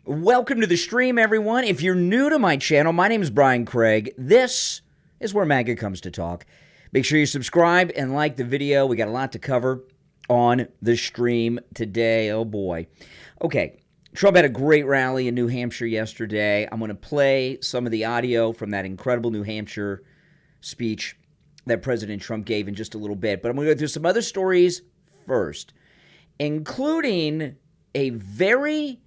Welcome to the stream, everyone. If you're new to my channel, my name is Brian Craig. This is where MAGA comes to talk. Make sure you subscribe and like the video. We got a lot to cover on the stream today. Oh, boy. Okay, Trump had a great rally in New Hampshire yesterday. I'm going to play some of the audio from that incredible New Hampshire speech that President Trump gave in just a little bit. But I'm going to go through some other stories first, including a very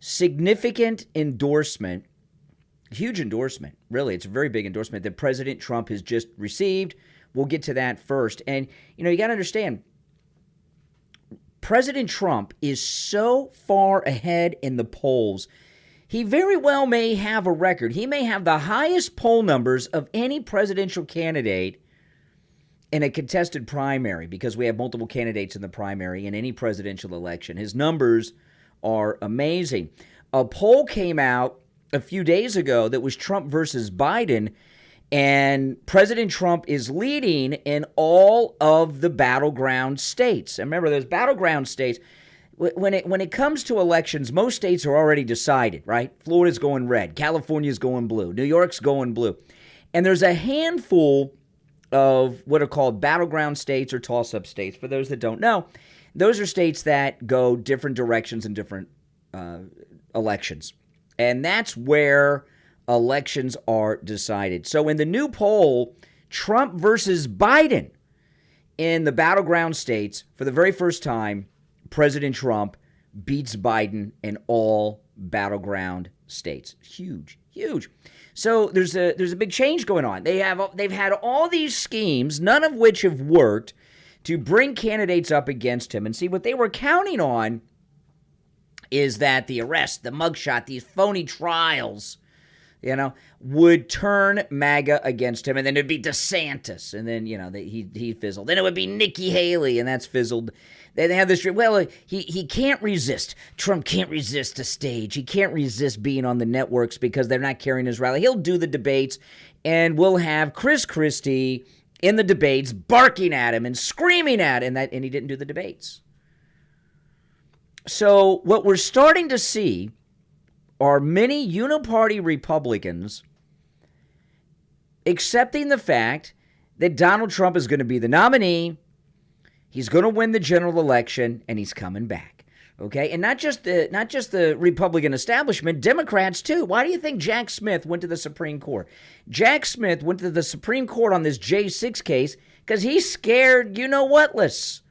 significant endorsement, huge endorsement, really. It's a very big endorsement that President Trump has just received. We'll get to that first. And, you got to understand, President Trump is so far ahead in the polls. He very well may have a record. He may have the highest poll numbers of any presidential candidate in a contested primary, because we have multiple candidates in the primary in any presidential election. His numbers are amazing. A poll came out a few days ago that was Trump versus Biden, and President Trump is leading in all of the battleground states. And remember, those battleground states, when it comes to elections, most states are already decided, right? Florida's going red, California's going blue, New York's going blue. And there's a handful of what are called battleground states or toss-up states. For those that don't know, those are states that go different directions in different elections. And that's where elections are decided. So in the new poll, Trump versus Biden in the battleground states, for the very first time, President Trump beats Biden in all battleground states. Huge, huge. So there's a big change going on. They've had all these schemes, none of which have worked, to bring candidates up against him. And see, what they were counting on is that the arrest, the mugshot, these phony trials, would turn MAGA against him. And then it'd be DeSantis. And then, he fizzled. Then it would be Nikki Haley, and that's fizzled. Then they have this, well, he can't resist. Trump can't resist a stage. He can't resist being on the networks because they're not carrying his rally. He'll do the debates, and we'll have Chris Christie in the debates barking at him and screaming at him, and he didn't do the debates. So what we're starting to see are many uniparty Republicans accepting the fact that Donald Trump is going to be the nominee, he's going to win the general election, and he's coming back. Okay, and not just the Republican establishment, Democrats too. Why do you think Jack Smith went to the Supreme Court? Jack Smith went to the Supreme Court on this J6 case because he's scared, you-know-what-less.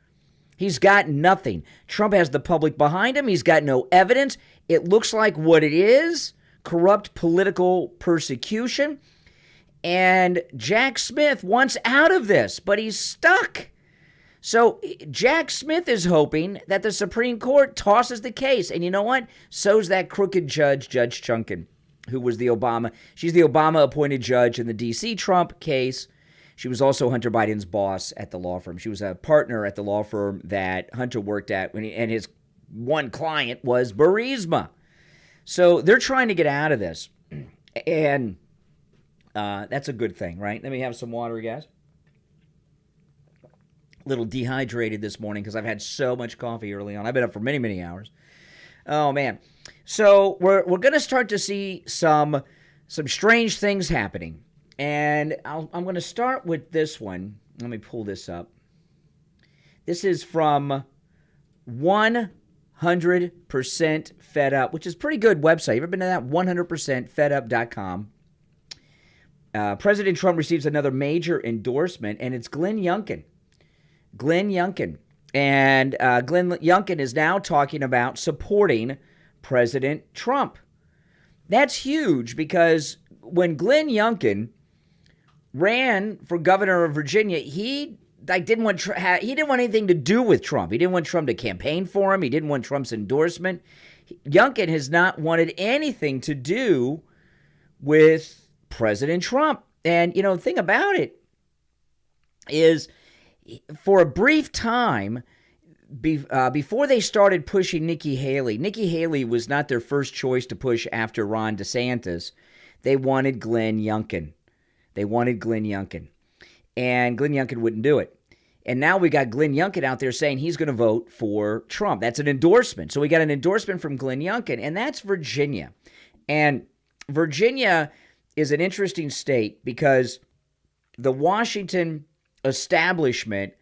He's got nothing. Trump has the public behind him. He's got no evidence. It looks like what it is, corrupt political persecution. And Jack Smith wants out of this, but he's stuck. So Jack Smith is hoping that the Supreme Court tosses the case. And you know what? So's that crooked judge, Judge Chunkin, who was she's the Obama-appointed judge in the D.C. Trump case. She was also Hunter Biden's boss at the law firm. She was a partner at the law firm that Hunter worked at, and his one client was Burisma. So they're trying to get out of this. And that's a good thing, right? Let me have some water, guys. Little dehydrated this morning because I've had so much coffee early on. I've been up for many, many hours. Oh, man. So we're going to start to see some strange things happening. And I'm going to start with this one. Let me pull this up. This is from 100% Fed Up, which is a pretty good website. You ever been to that? 100%fedup.com. President Trump receives another major endorsement, and it's Glenn Youngkin. Glenn Youngkin. And Glenn Youngkin is now talking about supporting President Trump. That's huge because when Glenn Youngkin ran for governor of Virginia, he didn't want anything to do with Trump. He didn't want Trump to campaign for him. He didn't want Trump's endorsement. Youngkin has not wanted anything to do with President Trump. And, the thing about it is, for a brief time, before they started pushing Nikki Haley was not their first choice to push after Ron DeSantis. They wanted Glenn Youngkin. And Glenn Youngkin wouldn't do it. And now we got Glenn Youngkin out there saying he's going to vote for Trump. That's an endorsement. So we got an endorsement from Glenn Youngkin, and that's Virginia. And Virginia is an interesting state because the Washington establishment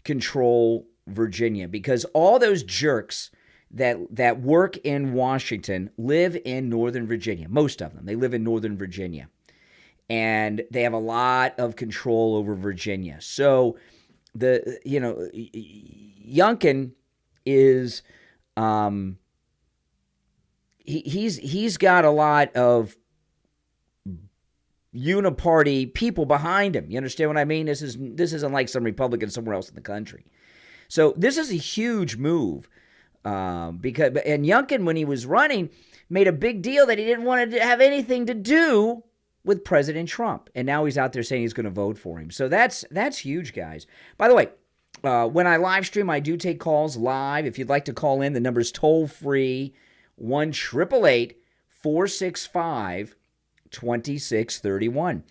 control Virginia, because all those jerks that work in Washington live in Northern Virginia. Most of them, they live in Northern Virginia. And they have a lot of control over Virginia. So Youngkin is he's got a lot of uniparty people behind him. You understand what I mean? This isn't like some Republican somewhere else in the country. So this is a huge move and Youngkin, when he was running, made a big deal that he didn't want to have anything to do with President Trump, and now he's out there saying he's going to vote for him. So that's huge, guys. By the way, when I live stream, I do take calls live. If you'd like to call in, the number's toll free 1-888-465-2631.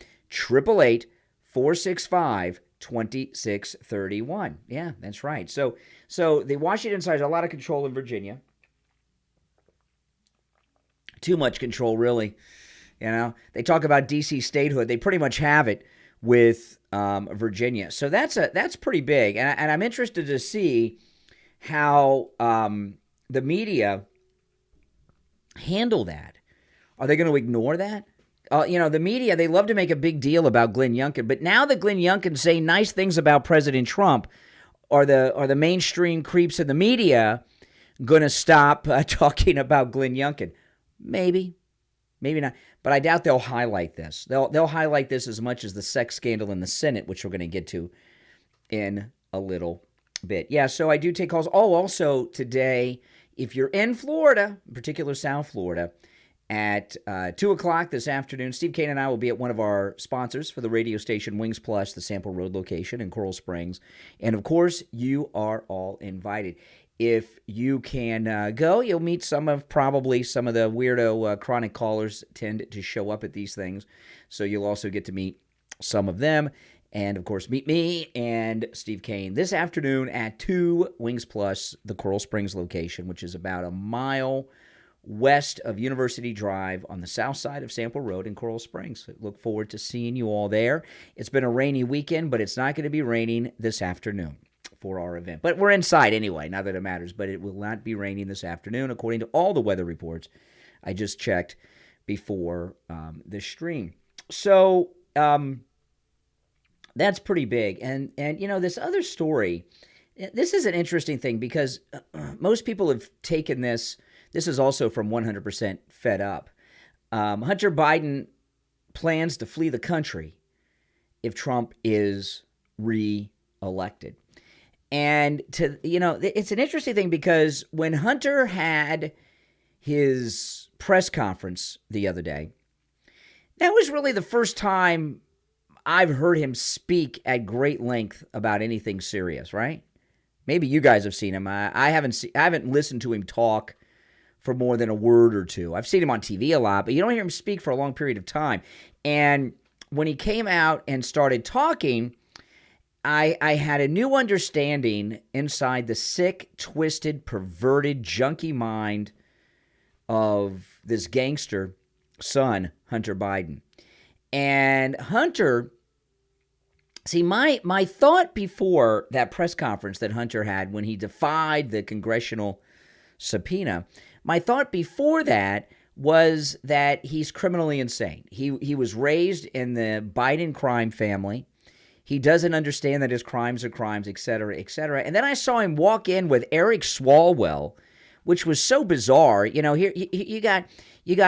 888-465-2631. Yeah, that's right. So the Washington side has a lot of control in Virginia. Too much control, really. You know, they talk about D.C. statehood. They pretty much have it with Virginia. So that's pretty big. And I'm interested to see how the media handle that. Are they going to ignore that? The media, they love to make a big deal about Glenn Youngkin, but now that Glenn Youngkin say nice things about President Trump, are the mainstream creeps in the media going to stop talking about Glenn Youngkin? Maybe not. But I doubt they'll highlight this. They'll highlight this as much as the sex scandal in the Senate, which we're going to get to in a little bit. Yeah, so I do take calls. Oh, also today, if you're in Florida, in particular South Florida, at 2 o'clock this afternoon, Steve Kane and I will be at one of our sponsors for the radio station, Wings Plus, the Sample Road location in Coral Springs. And, of course, you are all invited. If you can go, you'll meet probably some of the weirdo chronic callers tend to show up at these things. So you'll also get to meet some of them. And, of course, meet me and Steve Kane this afternoon at 2 Wings Plus, the Coral Springs location, which is about a mile west of University Drive on the south side of Sample Road in Coral Springs. Look forward to seeing you all there. It's been a rainy weekend, but it's not going to be raining this afternoon for our event. But we're inside anyway, not that it matters, but it will not be raining this afternoon according to all the weather reports I just checked before this stream. So that's pretty big. And this other story, this is an interesting thing because most people have taken this. This is also from 100% Fed Up. Hunter Biden plans to flee the country if Trump is re-elected. And it's an interesting thing because when Hunter had his press conference the other day, that was really the first time I've heard him speak at great length about anything serious, right? Maybe you guys have seen him. I haven't listened to him talk for more than a word or two. I've seen him on TV a lot, but you don't hear him speak for a long period of time. And when he came out and started talking, I had a new understanding inside the sick, twisted, perverted, junkie mind of this gangster son, Hunter Biden. And Hunter, see, my thought before that press conference that Hunter had when he defied the congressional subpoena, my thought before that was that he's criminally insane. He was raised in the Biden crime family. He doesn't understand that his crimes are crimes, et cetera, et cetera. And then I saw him walk in with Eric Swalwell, which was so bizarre. Here you got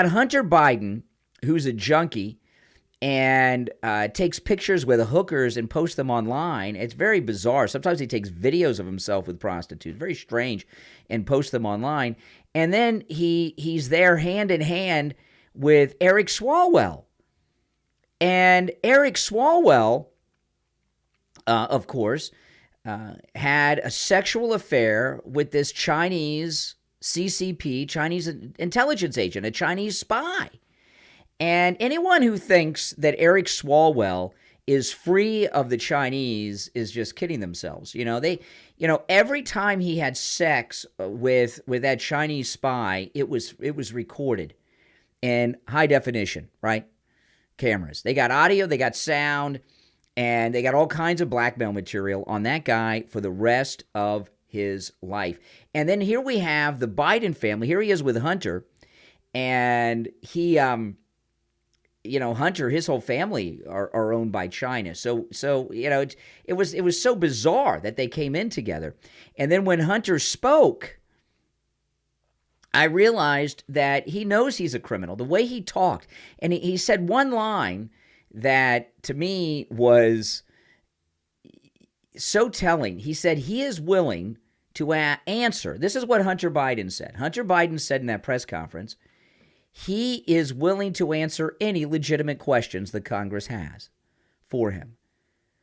Hunter Biden, who's a junkie, and takes pictures with hookers and posts them online. It's very bizarre. Sometimes he takes videos of himself with prostitutes, very strange, and posts them online. And then he's there hand in hand with Eric Swalwell. And Eric Swalwell, of course, had a sexual affair with this Chinese CCP, Chinese intelligence agent, a Chinese spy. And anyone who thinks that Eric Swalwell is free of the Chinese is just kidding themselves. Every time he had sex with that Chinese spy, it was recorded in high definition, right? Cameras. They got audio, they got sound, and they got all kinds of blackmail material on that guy for the rest of his life. And then here we have the Biden family. Here he is with Hunter, and he, Hunter, his whole family are owned by China. So it was so bizarre that they came in together. And then when Hunter spoke, I realized that he knows he's a criminal. The way he talked, and he said one line that to me was so telling. He said he is willing to answer. This is what Hunter Biden said. Hunter Biden said in that press conference, he is willing to answer any legitimate questions the Congress has for him.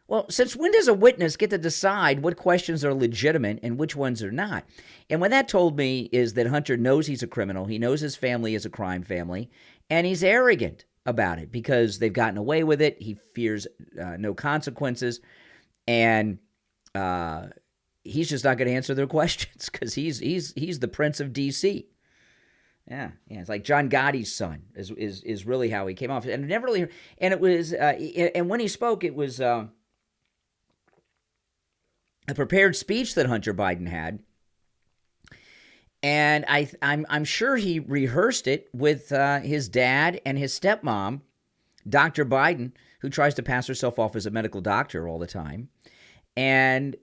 Well, since when does a witness get to decide what questions are legitimate and which ones are not? And what that told me is that Hunter knows he's a criminal. He knows his family is a crime family, and he's arrogant about it because they've gotten away with it. He fears no consequences, and he's just not going to answer their questions because he's the Prince of D.C. Yeah, it's like John Gotti's son is really how he came off, and I never really heard, and it was and when he spoke, it was a prepared speech that Hunter Biden had, and I'm sure he rehearsed it with his dad and his stepmom, Dr. Biden, who tries to pass herself off as a medical doctor all the time, and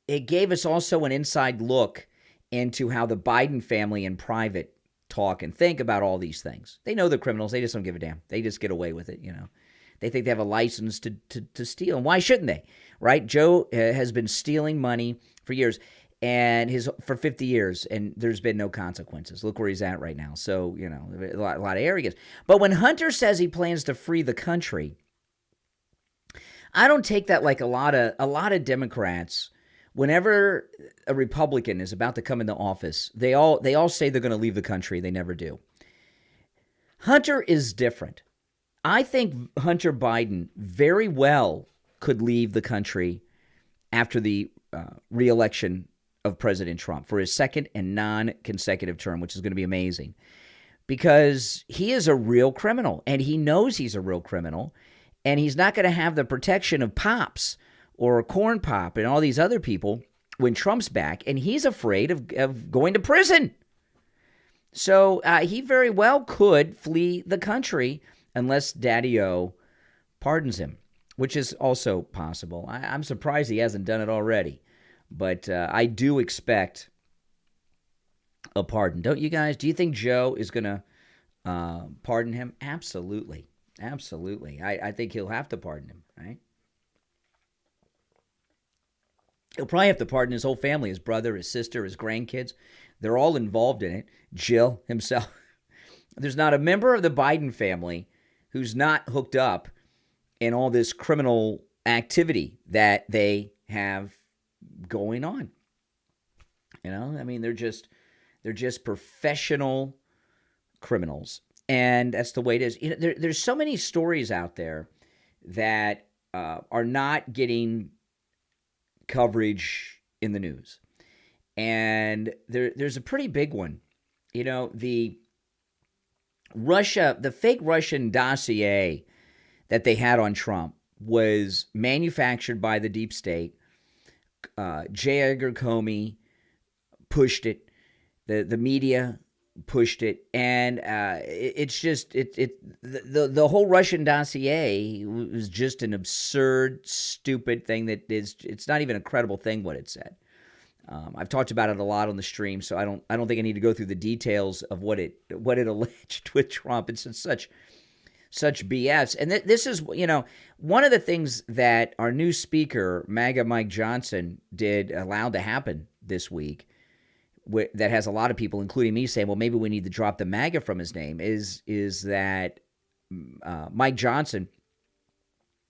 it gave us also an inside look into how the Biden family in private talk and think about all these things. They know they're criminals. They just don't give a damn. They just get away with it, They think they have a license to steal. And why shouldn't they, right? Joe has been stealing money for years, and for 50 years, and there's been no consequences. Look where he's at right now. So, a lot of arrogance. But when Hunter says he plans to free the country, I don't take that like a lot of Democrats. Whenever a Republican is about to come into office, they all say they're going to leave the country. They never do. Hunter is different. I think Hunter Biden very well could leave the country after the re-election of President Trump for his second and non-consecutive term, which is going to be amazing, because he is a real criminal, and he knows he's a real criminal, and he's not going to have the protection of Pops or Corn Pop and all these other people when Trump's back, and he's afraid of going to prison. So he very well could flee the country unless Daddy-O pardons him, which is also possible. I'm surprised he hasn't done it already, but I do expect a pardon. Don't you guys? Do you think Joe is going to pardon him? Absolutely. Absolutely. I think he'll have to pardon him, right? He'll probably have to pardon his whole family, his brother, his sister, his grandkids. They're all involved in it. Jill himself. There's not a member of the Biden family who's not hooked up in all this criminal activity that they have going on. They're just professional criminals. And that's the way it is. There's so many stories out there that are not getting coverage in the news. And there's a pretty big one. The fake Russian dossier that they had on Trump was manufactured by the deep state. J. Edgar Comey pushed it. The media pushed it, and the whole Russian dossier was just an absurd, stupid thing it's not even a credible thing what it said. I've talked about it a lot on the stream, so I don't think I need to go through the details of what it alleged with Trump. It's just such BS. And this is, one of the things that our new speaker, MAGA Mike Johnson, allowed to happen this week, that has a lot of people, including me, saying, well, maybe we need to drop the MAGA from his name, is that Mike Johnson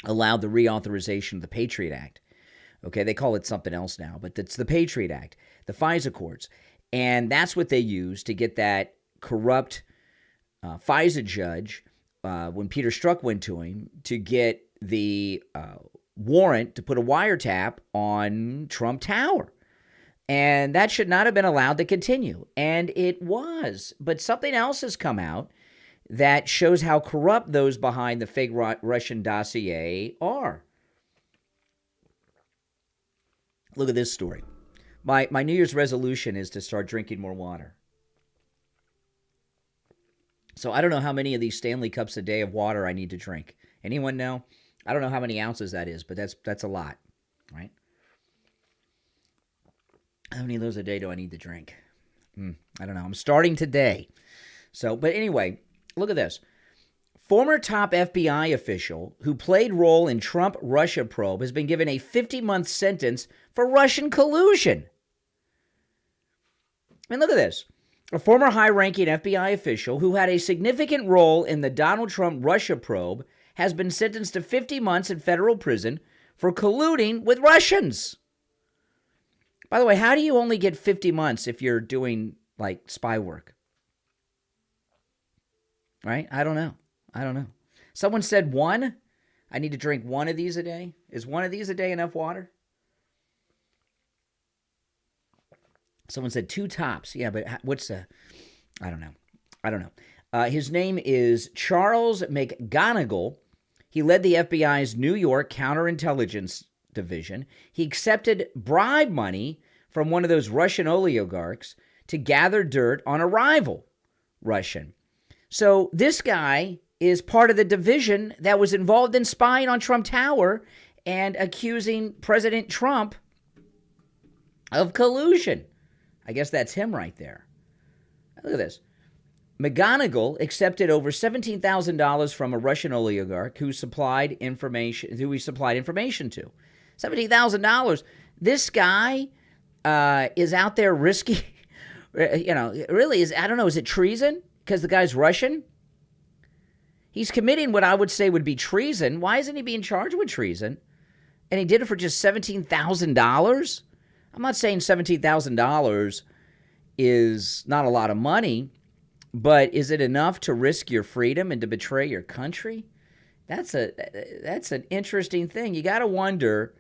allowed the reauthorization of the Patriot Act. Okay, they call it something else now, but it's the Patriot Act, the FISA courts. And that's what they used to get that corrupt FISA judge, when Peter Strzok went to him, to get the warrant to put a wiretap on Trump Tower. And that should not have been allowed to continue. And it was. But something else has come out that shows how corrupt those behind the fake Russian dossier are. Look at this story. My New Year's resolution is to start drinking more water. So I don't know how many of these Stanley Cups a day of water I need to drink. Anyone know? I don't know how many ounces that is, but that's a lot, right? How many of those a day do I need to drink? I don't know. I'm starting today. So, but anyway, look at this. Former top FBI official who played role in Trump-Russia probe has been given a 50-month sentence for Russian collusion. I mean, look at this. A former high-ranking FBI official who had a significant role in the Donald Trump-Russia probe has been sentenced to 50 months in federal prison for colluding with Russians. By the way, how do you only get 50 months if you're doing, like, spy work? Right? I don't know. Someone said one. I need to drink one of these a day. Is one of these a day enough water? Someone said 2 tops. Yeah, but what's the... I don't know. His name is Charles McGonigal. He led the FBI's New York Counterintelligence Division. He accepted bribe money from one of those Russian oligarchs to gather dirt on a rival Russian. So this guy is part of the division that was involved in spying on Trump Tower and accusing President Trump of collusion. I guess that's him right there. Look at this. McGonigal accepted over $17,000 from a Russian oligarch who he supplied information to. $17,000. This guy is out there risking, really is, I don't know, is it treason? Because the guy's Russian? He's committing what I would say would be treason. Why isn't he being charged with treason? And he did it for just $17,000? I'm not saying $17,000 is not a lot of money, but is it enough to risk your freedom and to betray your country? That's an interesting thing. You got to wonder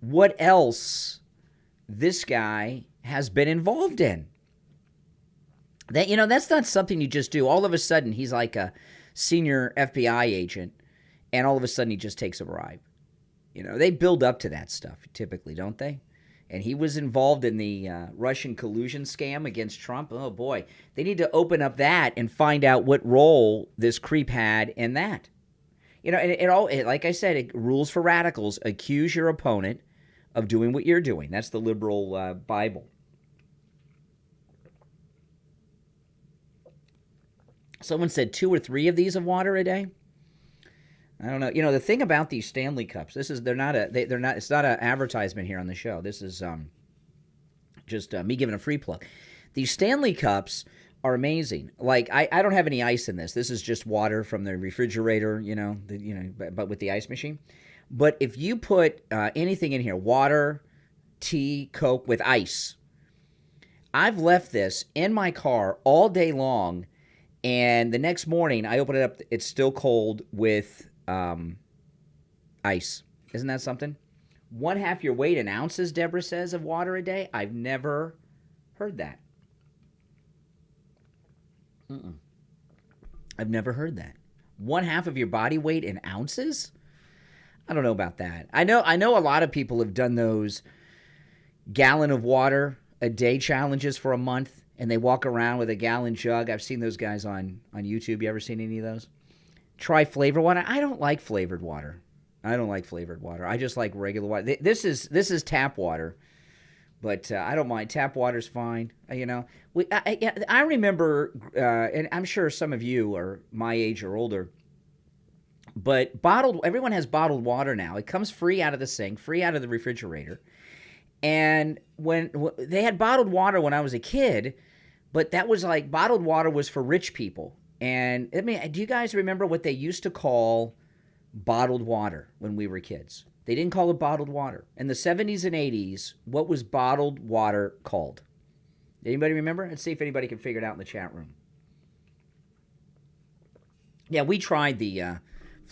what else this guy has been involved in. That's not something you just do. All of a sudden, he's like a senior FBI agent, and all of a sudden he just takes a bribe. They build up to that stuff typically, don't they? And he was involved in the Russian collusion scam against Trump. Oh, boy. They need to open up that and find out what role this creep had in that. And it all, like I said, it rules for radicals. Accuse your opponent of doing what you're doing. That's the liberal Bible. Someone said 2 or 3 of these of water a day. I don't know. The thing about these Stanley Cups, it's not an advertisement here on the show. This is just me giving a free plug. These Stanley Cups are amazing. Like, I don't have any ice in this. This is just water from the refrigerator, but with the ice machine. But if you put anything in here, water, tea, Coke with ice, I've left this in my car all day long, and the next morning I open it up, it's still cold with ice. Isn't that something? 1/2 your weight in ounces, Deborah says, of water a day. I've never heard that. I've never heard that. 1/2 of your body weight in ounces? I don't know about that. I know a lot of people have done those gallon of water a day challenges for a month, and they walk around with a gallon jug. I've seen those guys on YouTube. You ever seen any of those? Try flavored water. I don't like flavored water. I just like regular water. This is tap water, but I don't mind. Tap water's fine. I remember, and I'm sure some of you are my age or older, but everyone has bottled water now. It comes free out of the sink, free out of the refrigerator. And when they had bottled water when I was a kid, but that was like bottled water was for rich people. And do you guys remember what they used to call bottled water when we were kids? They didn't call it bottled water. In the 70s and 80s, what was bottled water called? Anybody remember? Let's see if anybody can figure it out in the chat room. Yeah, we tried the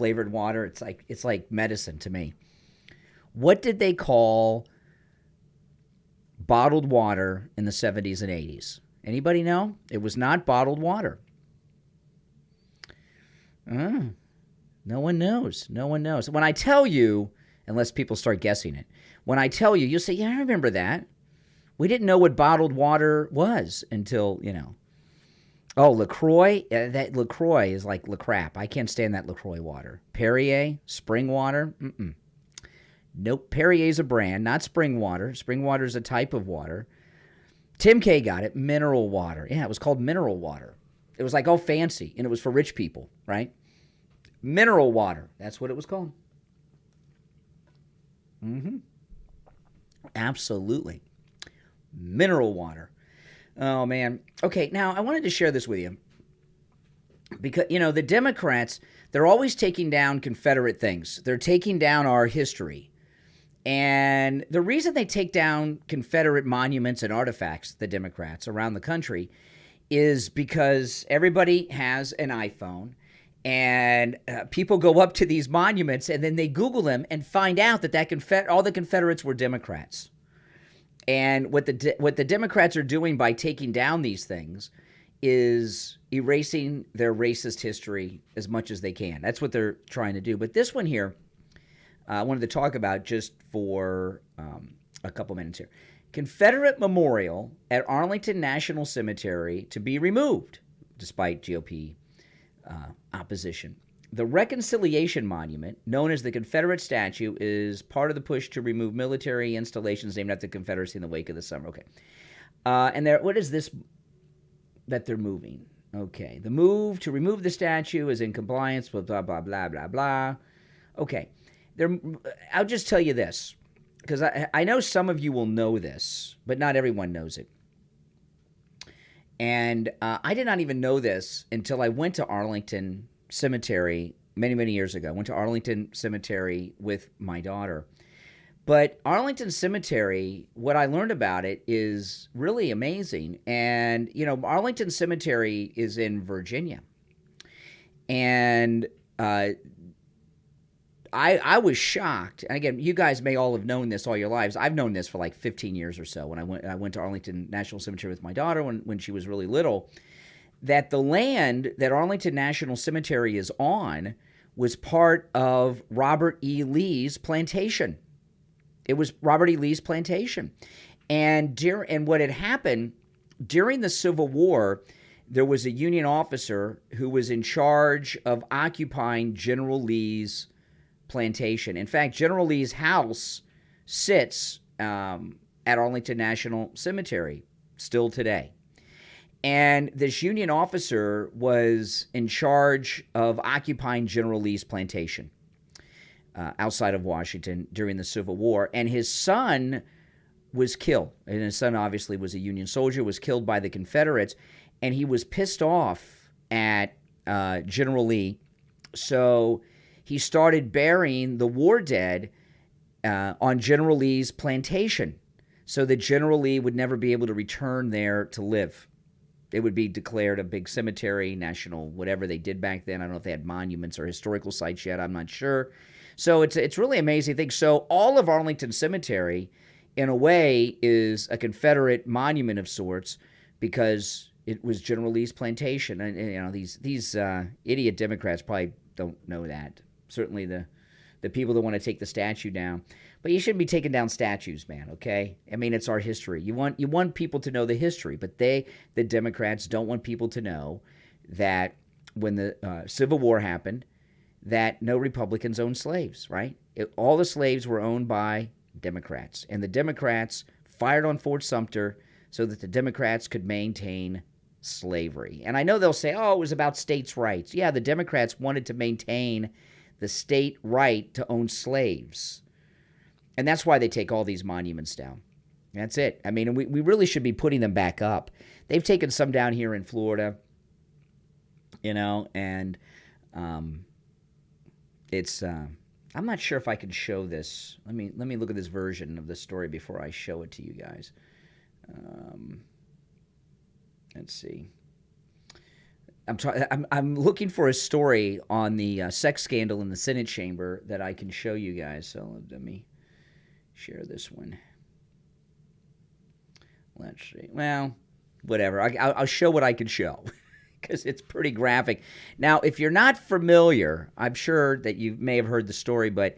flavored water. It's like medicine to me. What did they call bottled water in the 70s and 80s? Anybody know? It was not bottled water. No one knows. No one knows. When I tell you, unless people start guessing it, when I tell you, you'll say, yeah, I remember that. We didn't know what bottled water was until, Oh, LaCroix? That LaCroix is like LaCrap. I can't stand that LaCroix water. Perrier? Spring water? Nope. Perrier's a brand, not spring water. Spring water is a type of water. Tim K got it. Mineral water. Yeah, it was called mineral water. It was like all fancy, and it was for rich people, right? Mineral water. That's what it was called. Absolutely. Mineral water. Oh, man. Okay, now I wanted to share this with you. Because, the Democrats, they're always taking down Confederate things. They're taking down our history. And the reason they take down Confederate monuments and artifacts, the Democrats, around the country, is because everybody has an iPhone, and people go up to these monuments, and then they Google them and find out that all the Confederates were Democrats. And what the Democrats are doing by taking down these things is erasing their racist history as much as they can. That's what they're trying to do. But this one here, I wanted to talk about just for a couple minutes here. Confederate Memorial at Arlington National Cemetery to be removed, despite GOP opposition. The Reconciliation Monument, known as the Confederate statue, is part of the push to remove military installations named after the Confederacy in the wake of the summer. Okay. And what is this that they're moving? Okay. The move to remove the statue is in compliance with blah, blah, blah, blah, blah. Okay. I'll just tell you this, because I know some of you will know this, but not everyone knows it. And I did not even know this until I went to Arlington Cemetery many, many years ago. I went to Arlington Cemetery with my daughter. But Arlington Cemetery, what I learned about it is really amazing. And, Arlington Cemetery is in Virginia. And I was shocked. And again, you guys may all have known this all your lives. I've known this for like 15 years or so when I went to Arlington National Cemetery with my daughter when she was really little, that the land that Arlington National Cemetery is on was part of Robert E. Lee's plantation. It was Robert E. Lee's plantation. And what had happened during the Civil War, there was a Union officer who was in charge of occupying General Lee's plantation. In fact, General Lee's house sits at Arlington National Cemetery still today. And this Union officer was in charge of occupying General Lee's plantation outside of Washington during the Civil War. And his son was killed. And his son obviously was a Union soldier, was killed by the Confederates. And he was pissed off at General Lee. So he started burying the war dead on General Lee's plantation so that General Lee would never be able to return there to live. It would be declared a big cemetery, national, whatever they did back then. I don't know if they had monuments or historical sites yet. I'm not sure. So it's really amazing thing. So all of Arlington Cemetery, in a way, is a Confederate monument of sorts because it was General Lee's plantation. And these idiot Democrats probably don't know that. Certainly the people that want to take the statue down. But you shouldn't be taking down statues, man, okay? I mean, it's our history. You want people to know the history, but the Democrats don't want people to know that when the Civil War happened, that no Republicans owned slaves, right? All the slaves were owned by Democrats, and the Democrats fired on Fort Sumter so that the Democrats could maintain slavery. And I know they'll say, oh, it was about states' rights. Yeah, the Democrats wanted to maintain the state right to own slaves. And that's why they take all these monuments down. That's it. I mean, we really should be putting them back up. They've taken some down here in Florida, and it's I'm not sure if I can show this. Let me look at this version of the story before I show it to you guys. Let's see. I'm looking for a story on the sex scandal in the Senate chamber that I can show you guys. So let me share this one. Let's see. Well, whatever. I'll show what I can show because it's pretty graphic. Now, if you're not familiar, I'm sure that you may have heard the story, but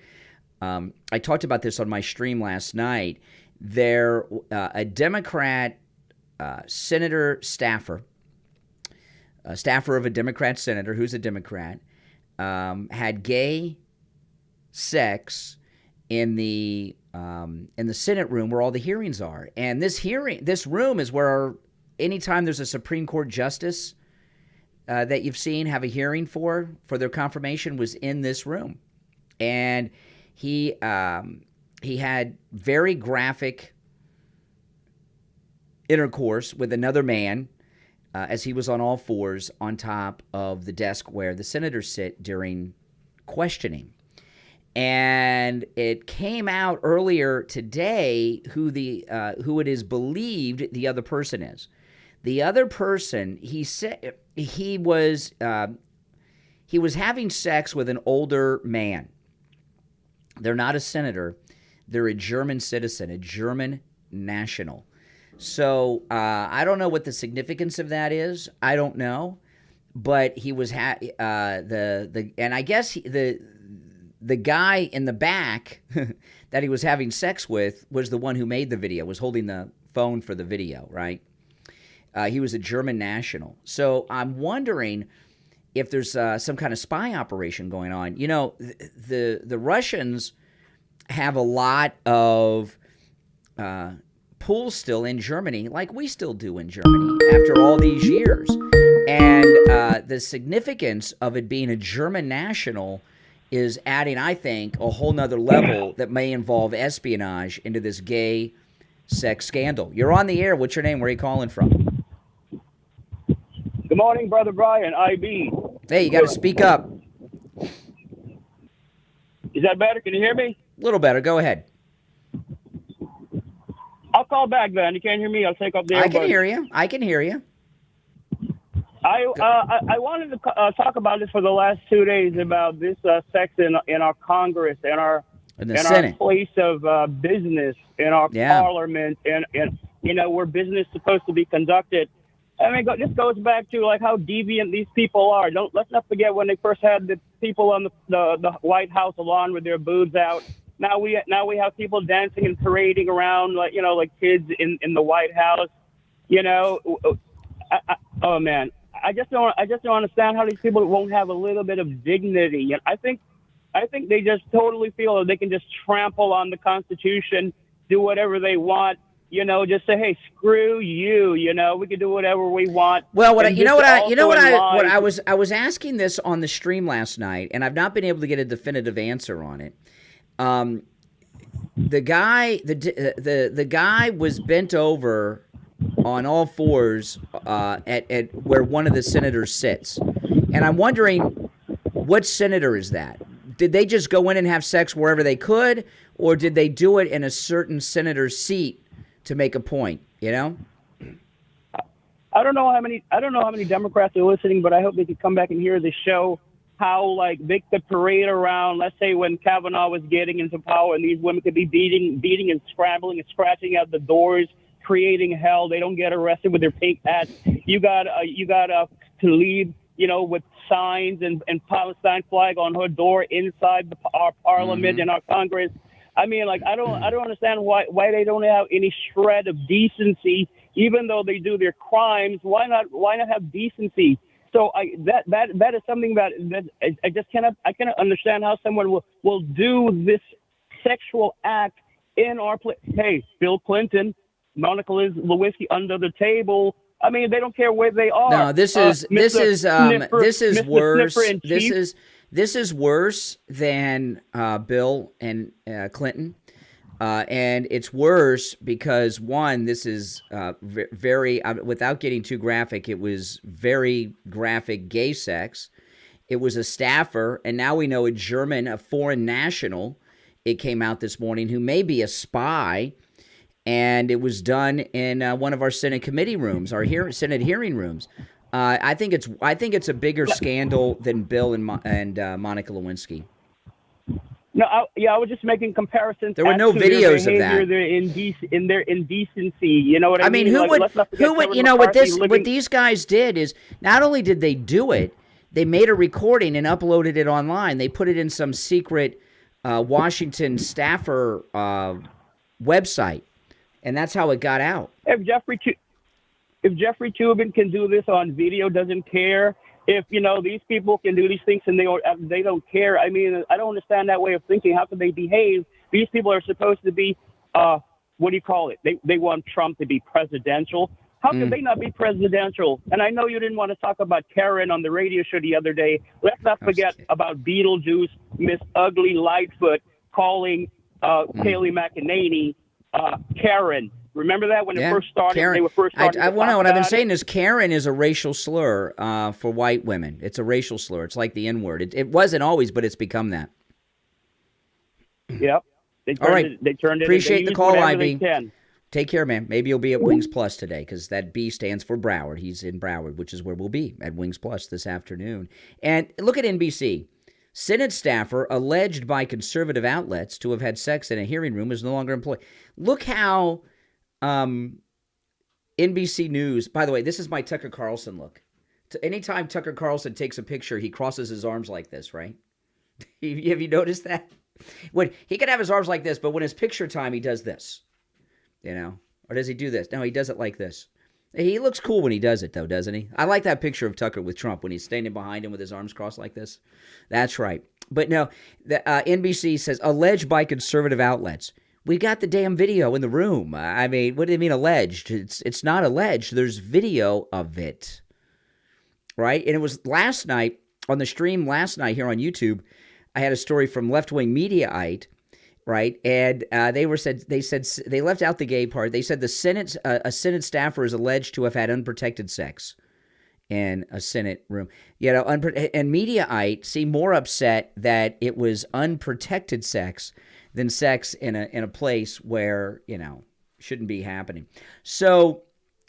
I talked about this on my stream last night. A Democrat senator staffer, a staffer of a Democrat senator who's a Democrat, had gay sex in the Senate room where all the hearings are. And this room is where anytime there's a Supreme Court justice that you've seen have a hearing for their confirmation was in this room. And he had very graphic intercourse with another man as he was on all fours on top of the desk where the senators sit during questioning. And it came out earlier today who it is believed the other person is. The other person, he said he was having sex with an older man. They're not a senator. They're a German citizen, a German national. So I don't know what the significance of that is. I don't know, but he was and I guess the guy in the back that he was having sex with was the one who made the video, was holding the phone for the video, right? He was a German national. So I'm wondering if there's some kind of spy operation going on. You know, the Russians have a lot of pools still in Germany, like we still do in Germany after all these years. And the significance of it being a German national is adding, I think, a whole nother level that may involve espionage into this gay sex scandal. You're on the air. What's your name? Where are you calling from? Good morning, Brother Brian, IB. Hey, you got to speak up. Is that better? Can you hear me? A little better. Go ahead. I'll call back then. You can't hear me. I'll take up the I can hear you. I can hear you. I wanted to talk about this for the last 2 days about this sex in our Congress, in our Senate, place of business, in our parliament, and where business is supposed to be conducted. I mean, this goes back to like how deviant these people are. Let's not forget when they first had the people on the White House lawn with their boobs out. Now we have people dancing and parading around like kids in the White House. Oh man, I just don't understand how these people won't have a little bit of dignity. And I think they just totally feel that they can just trample on the Constitution, do whatever they want. Just say, hey, screw you. We can do whatever we want. Well, I was asking this on the stream last night, and I've not been able to get a definitive answer on it. The guy was bent over on all fours at where one of the senators sits, and I'm wondering what senator is that? Did they just go in and have sex wherever they could, or did they do it in a certain senator's seat to make a point? I don't know how many Democrats are listening, but I hope they could come back and hear the show. How they could parade around. Let's say when Kavanaugh was getting into power, and these women could be beating and scrambling and scratching at the doors, creating hell. They don't get arrested with their pink hats. You got to leave, with signs and Palestine flag on her door inside our parliament and our Congress. I mean, I don't understand why they don't have any shred of decency, even though they do their crimes. Why not have decency? So that is something that I just cannot understand how someone will do this sexual act in our place. Hey, Bill Clinton, Monica Lewinsky under the table. I mean, they don't care where they are. No, this is worse. This is worse than Bill and Clinton. And it's worse because, one, this is very, without getting too graphic, it was very graphic gay sex. It was a staffer, and now we know a foreign national, it came out this morning, who may be a spy, and it was done in one of our Senate committee rooms, our Senate hearing rooms. I think it's a bigger scandal than Bill and Monica Lewinsky. No, I was just making comparisons. There were no videos of that. In their indecency, you know what I mean? Who would? You know what these guys did is not only did they do it, they made a recording and uploaded it online. They put it in some secret Washington staffer website, and that's how it got out. If Jeffrey Toobin can do this on video, doesn't care. If, these people can do these things and they don't care. I mean, I don't understand that way of thinking. How can they behave? These people are supposed to be, what do you call it? They want Trump to be presidential. How can they not be presidential? And I know you didn't want to talk about Karen on the radio show the other day. Let's not forget about Beetlejuice, Miss Ugly Lightfoot calling Kayleigh McEnany Karen. Remember that when it first started? Karen. They were first starting what I've been saying is Karen is a racial slur for white women. It's a racial slur. It's like the N-word. It wasn't always, but it's become that. Yep. They turned it. Appreciate the call, IB. Take care, man. Maybe you'll be at Wings Plus today because that B stands for Broward. He's in Broward, which is where we'll be at Wings Plus this afternoon. And look at NBC. Senate staffer alleged by conservative outlets to have had sex in a hearing room is no longer employed. Look how NBC News, by the way, this is my Tucker Carlson look. Anytime Tucker Carlson takes a picture, he crosses his arms like this, right? Have you noticed that? When he could have his arms like this, but when it's picture time, he does this, or does he do this? No, he does it like this. He looks cool when he does it, though, doesn't he? I like that picture of Tucker with Trump when he's standing behind him with his arms crossed like this. That's right. But no, the NBC says alleged by conservative outlets. We got the damn video in the room. I mean, what do you mean alleged? It's not alleged. There's video of it, right? And it was last night on the stream last night here on YouTube. I had a story from Left Wing Mediaite, right? And they said they left out the gay part. They said a Senate staffer is alleged to have had unprotected sex in a Senate room. And Mediaite seemed more upset that it was unprotected sex than sex in a place where, shouldn't be happening. So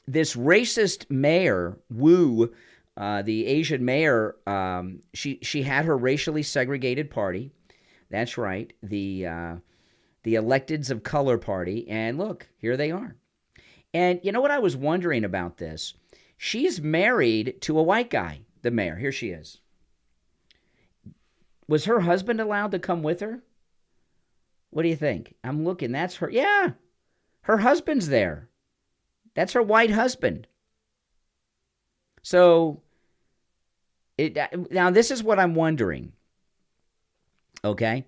this racist mayor, Wu, the Asian mayor, she had her racially segregated party. That's right, the Electeds of Color Party. And look, here they are. And you know what I was wondering about this? She's married to a white guy, the mayor. Here she is. Was her husband allowed to come with her? What do you think? I'm looking. That's her. Yeah. Her husband's there. That's her white husband. So, now this is what I'm wondering. Okay?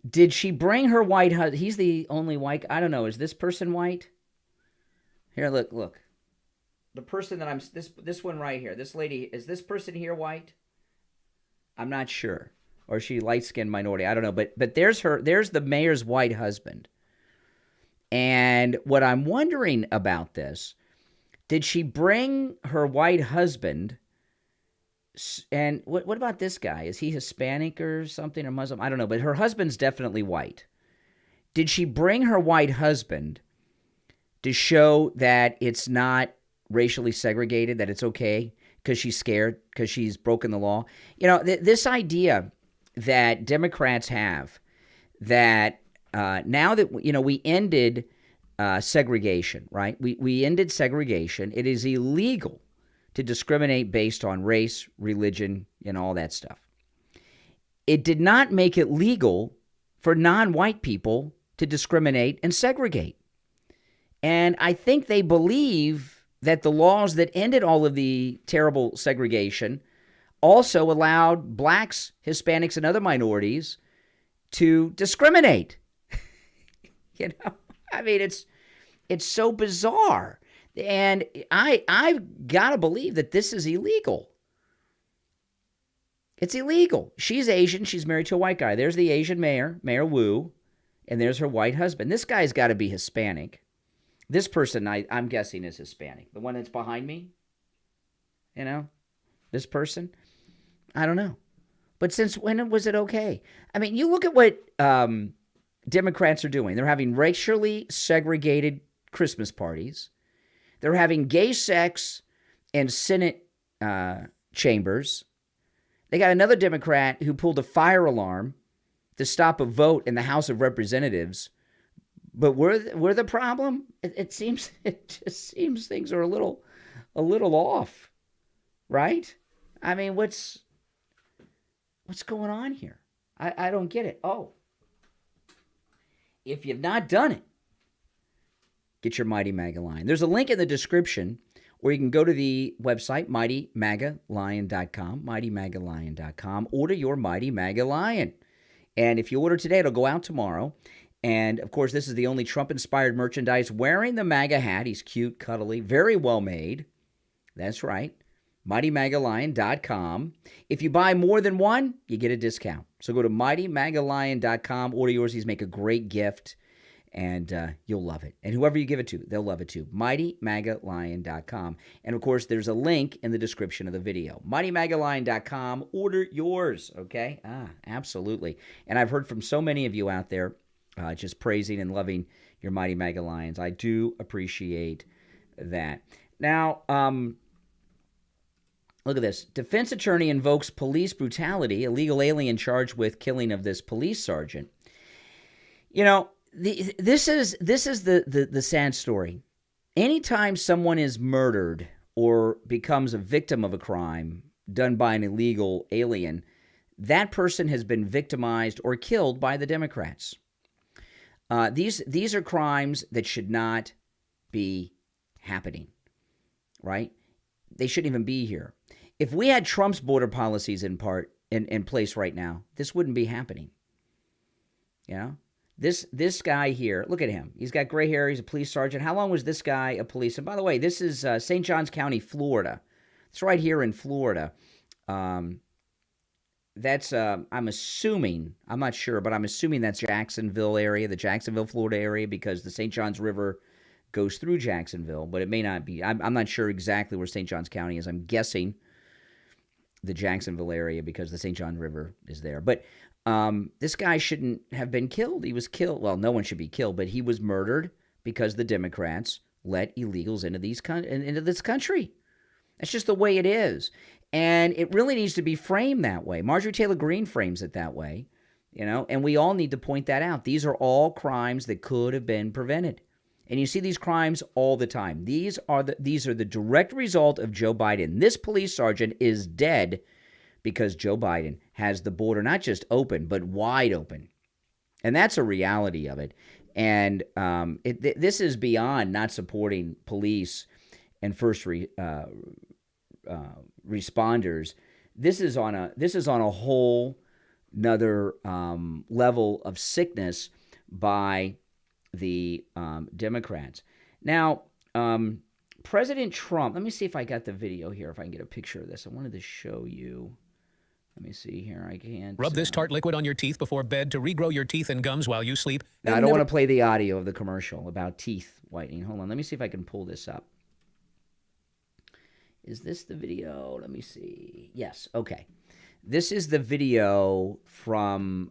Did she bring her white husband? He's the only white. I don't know. Is this person white? Here, look. The person that this one right here. This lady, is this person here white? I'm not sure. Or is she light-skinned minority? I don't know. But there's the mayor's white husband. And what I'm wondering about this, did she bring her white husband? And what about this guy? Is he Hispanic or something or Muslim? I don't know. But her husband's definitely white. Did she bring her white husband to show that it's not racially segregated, that it's okay because she's scared, because she's broken the law? This idea that Democrats have that now that, we ended segregation, right? We ended segregation. It is illegal to discriminate based on race, religion, and all that stuff. It did not make it legal for non-white people to discriminate and segregate. And I think they believe that the laws that ended all of the terrible segregation also allowed blacks, Hispanics, and other minorities to discriminate. I mean, it's so bizarre. And I've got to believe that this is illegal. It's illegal. She's Asian. She's married to a white guy. There's the Asian mayor, Mayor Wu, and there's her white husband. This guy's got to be Hispanic. This person, I'm guessing, is Hispanic. The one that's behind me, this person. I don't know. But since when was it okay? I mean, you look at what Democrats are doing. They're having racially segregated Christmas parties. They're having gay sex and Senate chambers. They got another Democrat who pulled a fire alarm to stop a vote in the House of Representatives. But we're the problem. It just seems things are a little off, right? I mean, what's going on here? I don't get it. Oh, if you've not done it, get your Mighty Maga Lion. There's a link in the description where you can go to the website, mightymagalion.com, mightymagalion.com. Order your Mighty Maga Lion. And if you order today, it'll go out tomorrow. And, of course, this is the only Trump-inspired merchandise wearing the MAGA hat. He's cute, cuddly, very well made. That's right. MightyMagaLion.com. If you buy more than one, you get a discount. So go to MightyMagaLion.com. Order yours. These make a great gift, and you'll love it. And whoever you give it to, they'll love it too. MightyMagaLion.com. And, of course, there's a link in the description of the video. MightyMagaLion.com. Order yours, okay? Absolutely. And I've heard from so many of you out there just praising and loving your Mighty Maga Lions. I do appreciate that. Now, look at this. Defense attorney invokes police brutality, illegal alien charged with killing of this police sergeant. You know, this is the sad story. Anytime someone is murdered or becomes a victim of a crime done by an illegal alien, that person has been victimized or killed by the Democrats. These are crimes that should not be happening, right? They shouldn't even be here. If we had Trump's border policies in place right now, this wouldn't be happening. You know, this guy here, look at him. He's got gray hair. He's a police sergeant. How long was this guy a police? And by the way, this is St. Johns County, Florida. It's right here in Florida. That's, I'm assuming, I'm not sure, but I'm assuming that's Jacksonville area, the Jacksonville, Florida area, because the St. Johns River goes through Jacksonville, but it may not be. I'm not sure exactly where St. Johns County is. I'm guessing the Jacksonville area because the St. John River is there. But this guy shouldn't have been killed. He was killed. Well, no one should be killed, but he was murdered because the Democrats let illegals into this country. That's just the way it is. And it really needs to be framed that way. Marjorie Taylor Greene frames it that way, you know, and we all need to point that out. These are all crimes that could have been prevented. And you see these crimes all the time. These are the direct result of Joe Biden. This police sergeant is dead because Joe Biden has the border not just open, but wide open. And that's a reality of it. And this is beyond not supporting police and first responders. This is on a whole another level of sickness by the Democrats. Now, President Trump, let me see if I got the video here, if I can get a picture of this. I wanted to show you. Let me see here. I can't. Rub this tart liquid on your teeth before bed to regrow your teeth and gums while you sleep. Now, I don't want to play the audio of the commercial about teeth whitening. Hold on. Let me see if I can pull this up. Is this the video? Let me see. Yes. Okay. This is the video from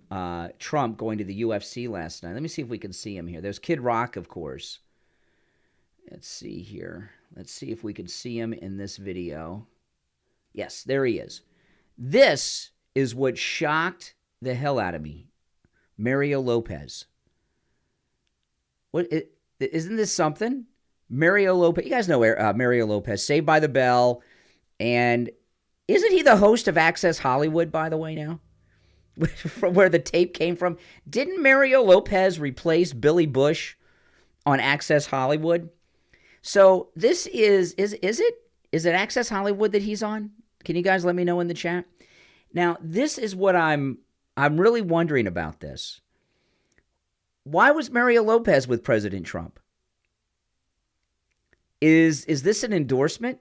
Trump going to the UFC last night. Let me see if we can see him here. There's Kid Rock, of course. Let's see here. Let's see if we can see him in this video. Yes, there he is. This is what shocked the hell out of me. Mario Lopez. Isn't this something? Mario Lopez. You guys know Mario Lopez, Saved by the Bell. And isn't he the host of Access Hollywood, by the way, now? From where the tape came from. Didn't Mario Lopez replace Billy Bush on Access Hollywood? So this is it? Is it Access Hollywood that he's on? Can you guys let me know in the chat? Now, this is what I'm really wondering about this. Why was Mario Lopez with President Trump? Is this an endorsement?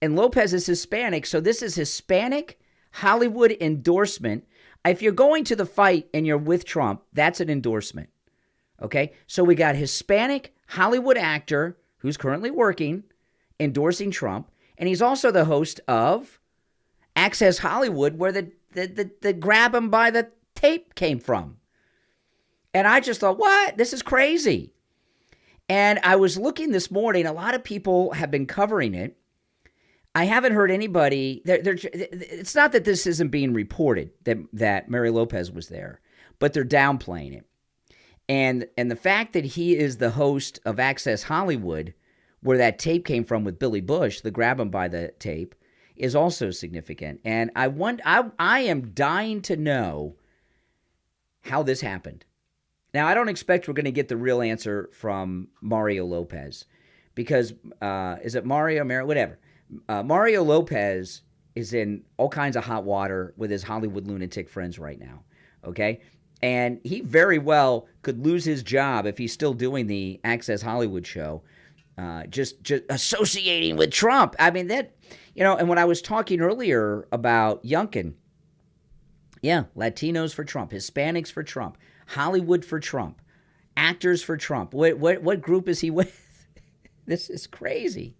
And Lopez is Hispanic, so this is Hispanic Hollywood endorsement. If you're going to the fight and you're with Trump, that's an endorsement. Okay? So we got Hispanic Hollywood actor who's currently working, endorsing Trump, and he's also the host of Access Hollywood, where the grab him by the tape came from. And I just thought, what? This is crazy. And I was looking this morning. A lot of people have been covering it. I haven't heard anybody. It's not that this isn't being reported that Mary Lopez was there, but they're downplaying it. And the fact that he is the host of Access Hollywood, where that tape came from with Billy Bush, the grab him by the tape, is also significant. And I am dying to know how this happened. Now, I don't expect we're going to get the real answer from Mario Lopez because, is it Mario, whatever. Mario Lopez is in all kinds of hot water with his Hollywood lunatic friends right now, okay? And he very well could lose his job if he's still doing the Access Hollywood show, just associating with Trump. I mean, that, and when I was talking earlier about Youngkin, yeah, Latinos for Trump, Hispanics for Trump, Hollywood for Trump, actors for Trump. What group is he with? This is crazy.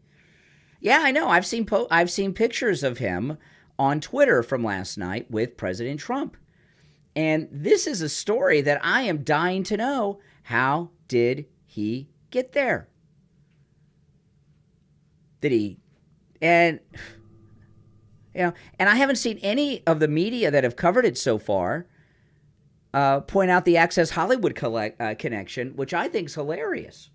Yeah, I know. I've seen pictures of him on Twitter from last night with President Trump. And this is a story that I am dying to know. How did he get there? Did he? And and I haven't seen any of the media that have covered it so far point out the Access Hollywood connection, which I think is hilarious.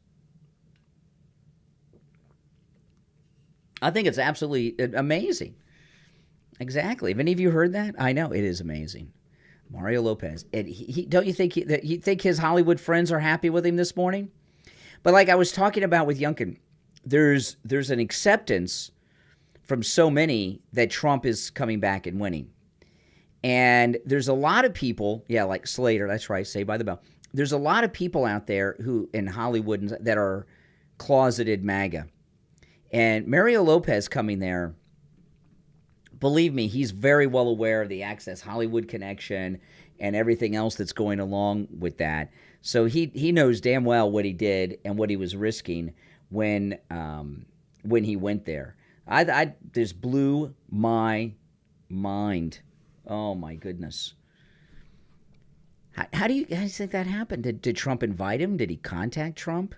I think it's absolutely amazing. Exactly. Have any of you heard that? I know it is amazing. Mario Lopez. And don't you think you think his Hollywood friends are happy with him this morning? But like I was talking about with Youngkin, there's an acceptance from so many that Trump is coming back and winning. And there's a lot of people, like Slater, that's right, Saved by the Bell. There's a lot of people out there who in Hollywood that are closeted MAGA. And Mario Lopez coming there, believe me, he's very well aware of the Access Hollywood connection and everything else that's going along with that. So he knows damn well what he did and what he was risking when he went there. I this blew my mind. Oh my goodness. How do you guys think that happened? Did Trump invite him? Did he contact Trump?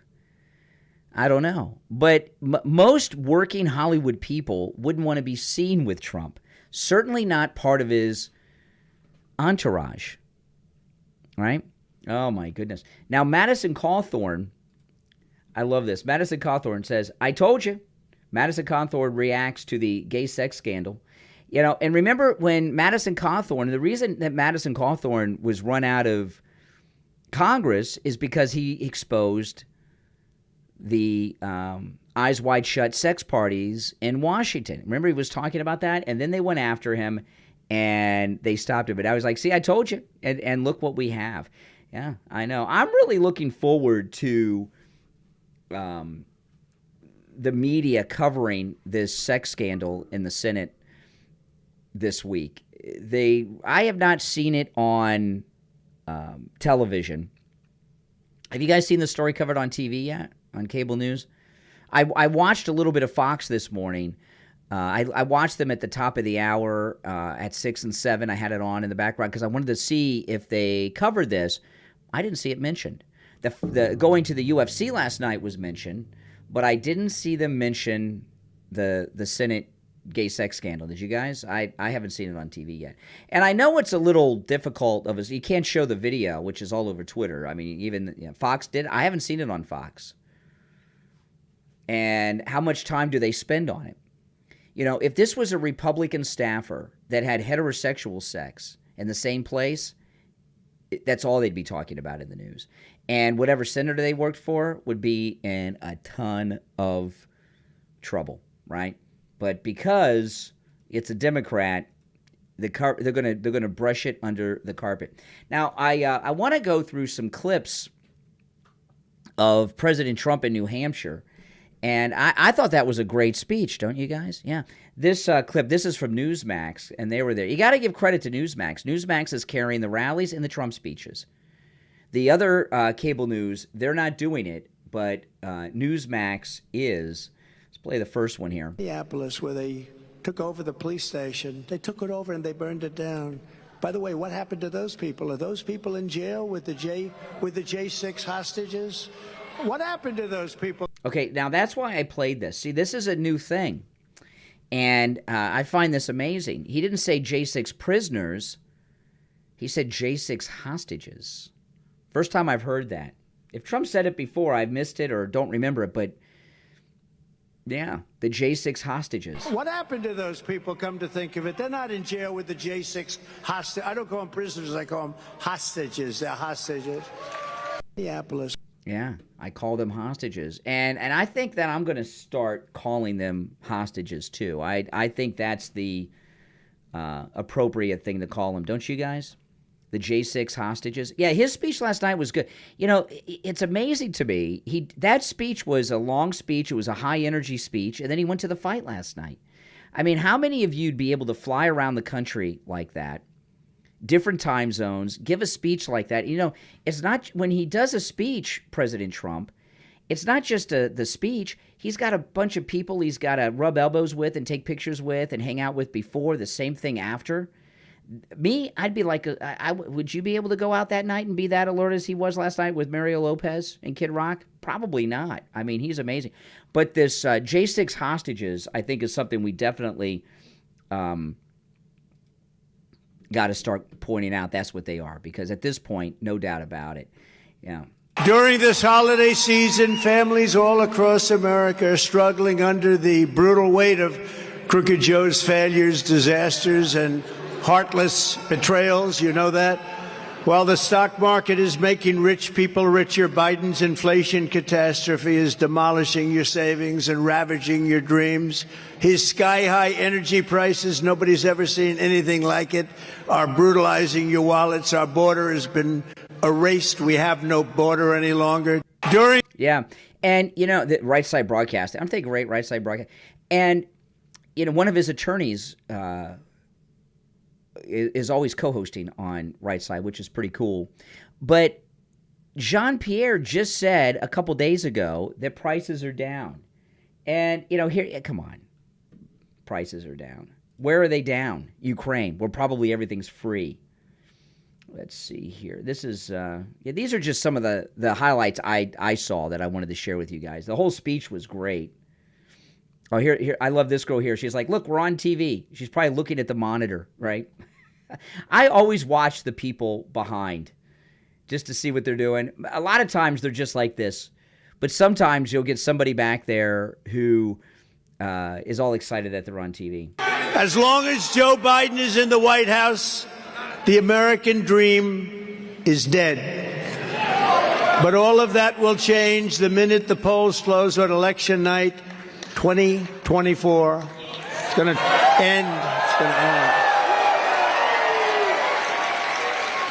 I don't know. But most working Hollywood people wouldn't want to be seen with Trump. Certainly not part of his entourage. Right? Oh, my goodness. Now, Madison Cawthorn, I love this. Madison Cawthorn says, I told you. Madison Cawthorn reacts to the gay sex scandal. And remember when Madison Cawthorn, the reason that Madison Cawthorn was run out of Congress is because he exposed the Eyes Wide Shut sex parties in Washington. Remember he was talking about that? And then they went after him and they stopped him. But I was like, see, I told you. And look what we have. Yeah, I know. I'm really looking forward to the media covering this sex scandal in the Senate this week. I have not seen it on television. Have you guys seen the story covered on TV yet? On cable news? I watched a little bit of Fox this morning. I watched them at the top of the hour at 6 and 7. I had it on in the background because I wanted to see if they covered this. I didn't see it mentioned. The going to the UFC last night was mentioned, but I didn't see them mention the Senate gay sex scandal. Did you guys? I haven't seen it on TV yet. And I know it's a little difficult you can't show the video, which is all over Twitter. I mean, even Fox did. I haven't seen it on Fox. And how much time do they spend on it? If this was a Republican staffer that had heterosexual sex in the same place, that's all they'd be talking about in the news. And whatever senator they worked for would be in a ton of trouble, right? But because it's a Democrat, they're gonna brush it under the carpet. Now, I want to go through some clips of President Trump in New Hampshire, and I thought that was a great speech, don't you guys? Yeah. This clip, this is from Newsmax, and they were there. You got to give credit to Newsmax. Newsmax is carrying the rallies and the Trump speeches. The other cable news, they're not doing it, but Newsmax is. Let's play the first one here. Minneapolis, where they took over the police station. They took it over and they burned it down. By the way, what happened to those people? Are those people in jail with the J6 hostages? What happened to those people? Okay, now that's why I played this. See, this is a new thing. And I find this amazing. He didn't say J6 prisoners. He said J6 hostages. First time I've heard that. If Trump said it before, I've missed it or don't remember it, but yeah, the J6 hostages. What happened to those people, come to think of it? They're not in jail with the J6 hostage. I don't call them prisoners, I call them hostages. They're hostages. Minneapolis. Yeah, I call them hostages. And I think that I'm going to start calling them hostages too. I think that's the appropriate thing to call them. Don't you guys? The J6 hostages. Yeah, his speech last night was good. You know, it's amazing to me. That speech was a long speech. It was a high-energy speech, and then he went to the fight last night. I mean, how many of you'd be able to fly around the country like that, different time zones, give a speech like that? You know, it's not – when he does a speech, President Trump, it's not just the speech. He's got a bunch of people he's got to rub elbows with and take pictures with and hang out with before, the same thing after. Me, I'd be like, would you be able to go out that night and be that alert as he was last night with Mario Lopez and Kid Rock? Probably not. I mean, he's amazing. But this J6 hostages, I think, is something we definitely got to start pointing out. That's what they are, because at this point, no doubt about it. Yeah. During this holiday season, families all across America are struggling under the brutal weight of Crooked Joe's failures, disasters, and heartless betrayals. You know that? While the stock market is making rich people richer, Biden's inflation catastrophe is demolishing your savings and ravaging your dreams. His sky-high energy prices, nobody's ever seen anything like it, are brutalizing your wallets. Our border has been erased. We have no border any longer. Yeah, and, you know, the Right Side Broadcast, aren't they great, Right Side Broadcast? And, you know, one of his attorneys is always co-hosting on Right Side, which is pretty cool. But Jean-Pierre just said a couple days ago that prices are down. And, you know, here, come on. Prices are down. Where are they down? Ukraine, where probably everything's free. Let's see here. This is, these are just some of the highlights I saw that I wanted to share with you guys. The whole speech was great. Oh, here, I love this girl here. She's like, look, we're on TV. She's probably looking at the monitor, right? I always watch the people behind just to see what they're doing. A lot of times they're just like this, but sometimes you'll get somebody back there who is all excited that they're on TV. As long as Joe Biden is in the White House, the American dream is dead. But all of that will change the minute the polls close on election night 2024. It's going to end. It's going to end.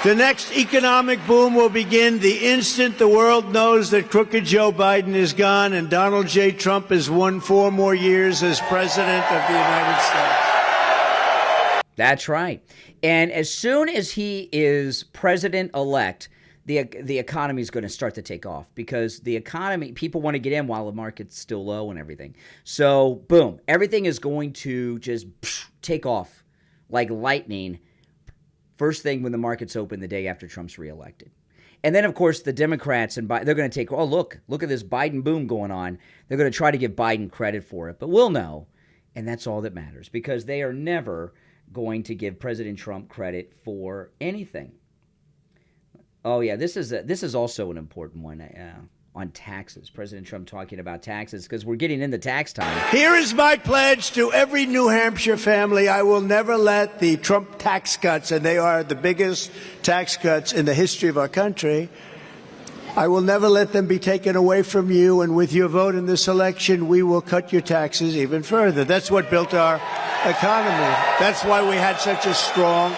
The next economic boom will begin the instant the world knows that crooked Joe Biden is gone and Donald J. Trump has won 4 more years as president of the United States. That's right. And as soon as he is president-elect, the economy is going to start to take off, because the economy, people want to get in while the market's still low and everything. So, boom, everything is going to just take off like lightning first thing when the market's open the day after Trump's reelected. And then, of course, the Democrats, and they're going to take, oh, look at this Biden boom going on. They're going to try to give Biden credit for it. But we'll know, and that's all that matters, because they are never going to give President Trump credit for anything. Oh, yeah, this is also an important one on taxes. President Trump talking about taxes, because we're getting into tax time. Here is my pledge to every New Hampshire family. I will never let the Trump tax cuts, and they are the biggest tax cuts in the history of our country, I will never let them be taken away from you. And with your vote in this election, we will cut your taxes even further. That's what built our economy. That's why we had such a strong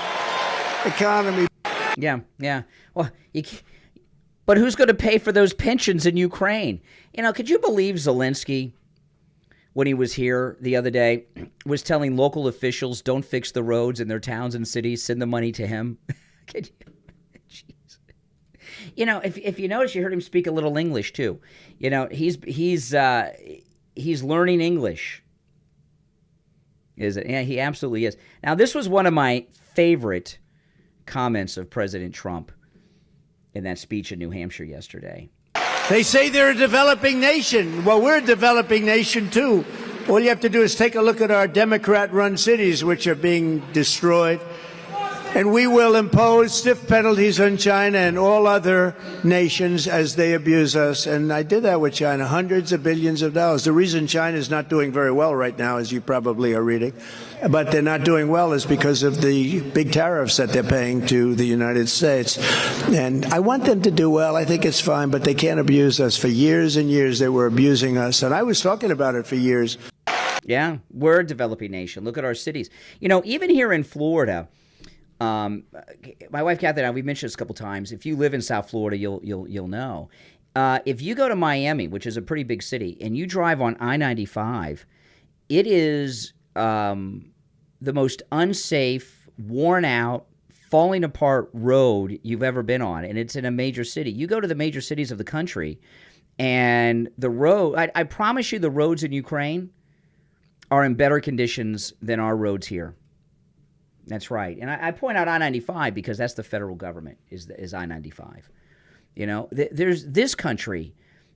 economy. Yeah. Well, but who's going to pay for those pensions in Ukraine? You know, could you believe Zelensky, when he was here the other day, was telling local officials, don't fix the roads in their towns and cities, send the money to him? Jeez. You know, if you notice, you heard him speak a little English too. You know, he's learning English. Is it? Yeah, he absolutely is. Now, this was one of my favorite comments of President Trump in that speech in New Hampshire yesterday. They say they're a developing nation. Well, we're a developing nation too. All you have to do is take a look at our Democrat-run cities, which are being destroyed. And we will impose stiff penalties on China and all other nations as they abuse us. And I did that with China, hundreds of billions of dollars. The reason China is not doing very well right now, as you probably are reading, but they're not doing well is because of the big tariffs that they're paying to the United States. And I want them to do well. I think it's fine, but they can't abuse us. For years and years, they were abusing us. And I was talking about it for years. Yeah, we're a developing nation. Look at our cities. You know, even here in Florida, my wife Kathy and I, we've mentioned this a couple times. If you live in South Florida, you'll know. If you go to Miami, which is a pretty big city, and you drive on I-95, it is the most unsafe, worn out, falling apart road you've ever been on, and it's in a major city. You go to the major cities of the country, and the road, I promise you the roads in Ukraine are in better conditions than our roads here. That's right. And I point out I-95 because that's the federal government is I-95. You know, this country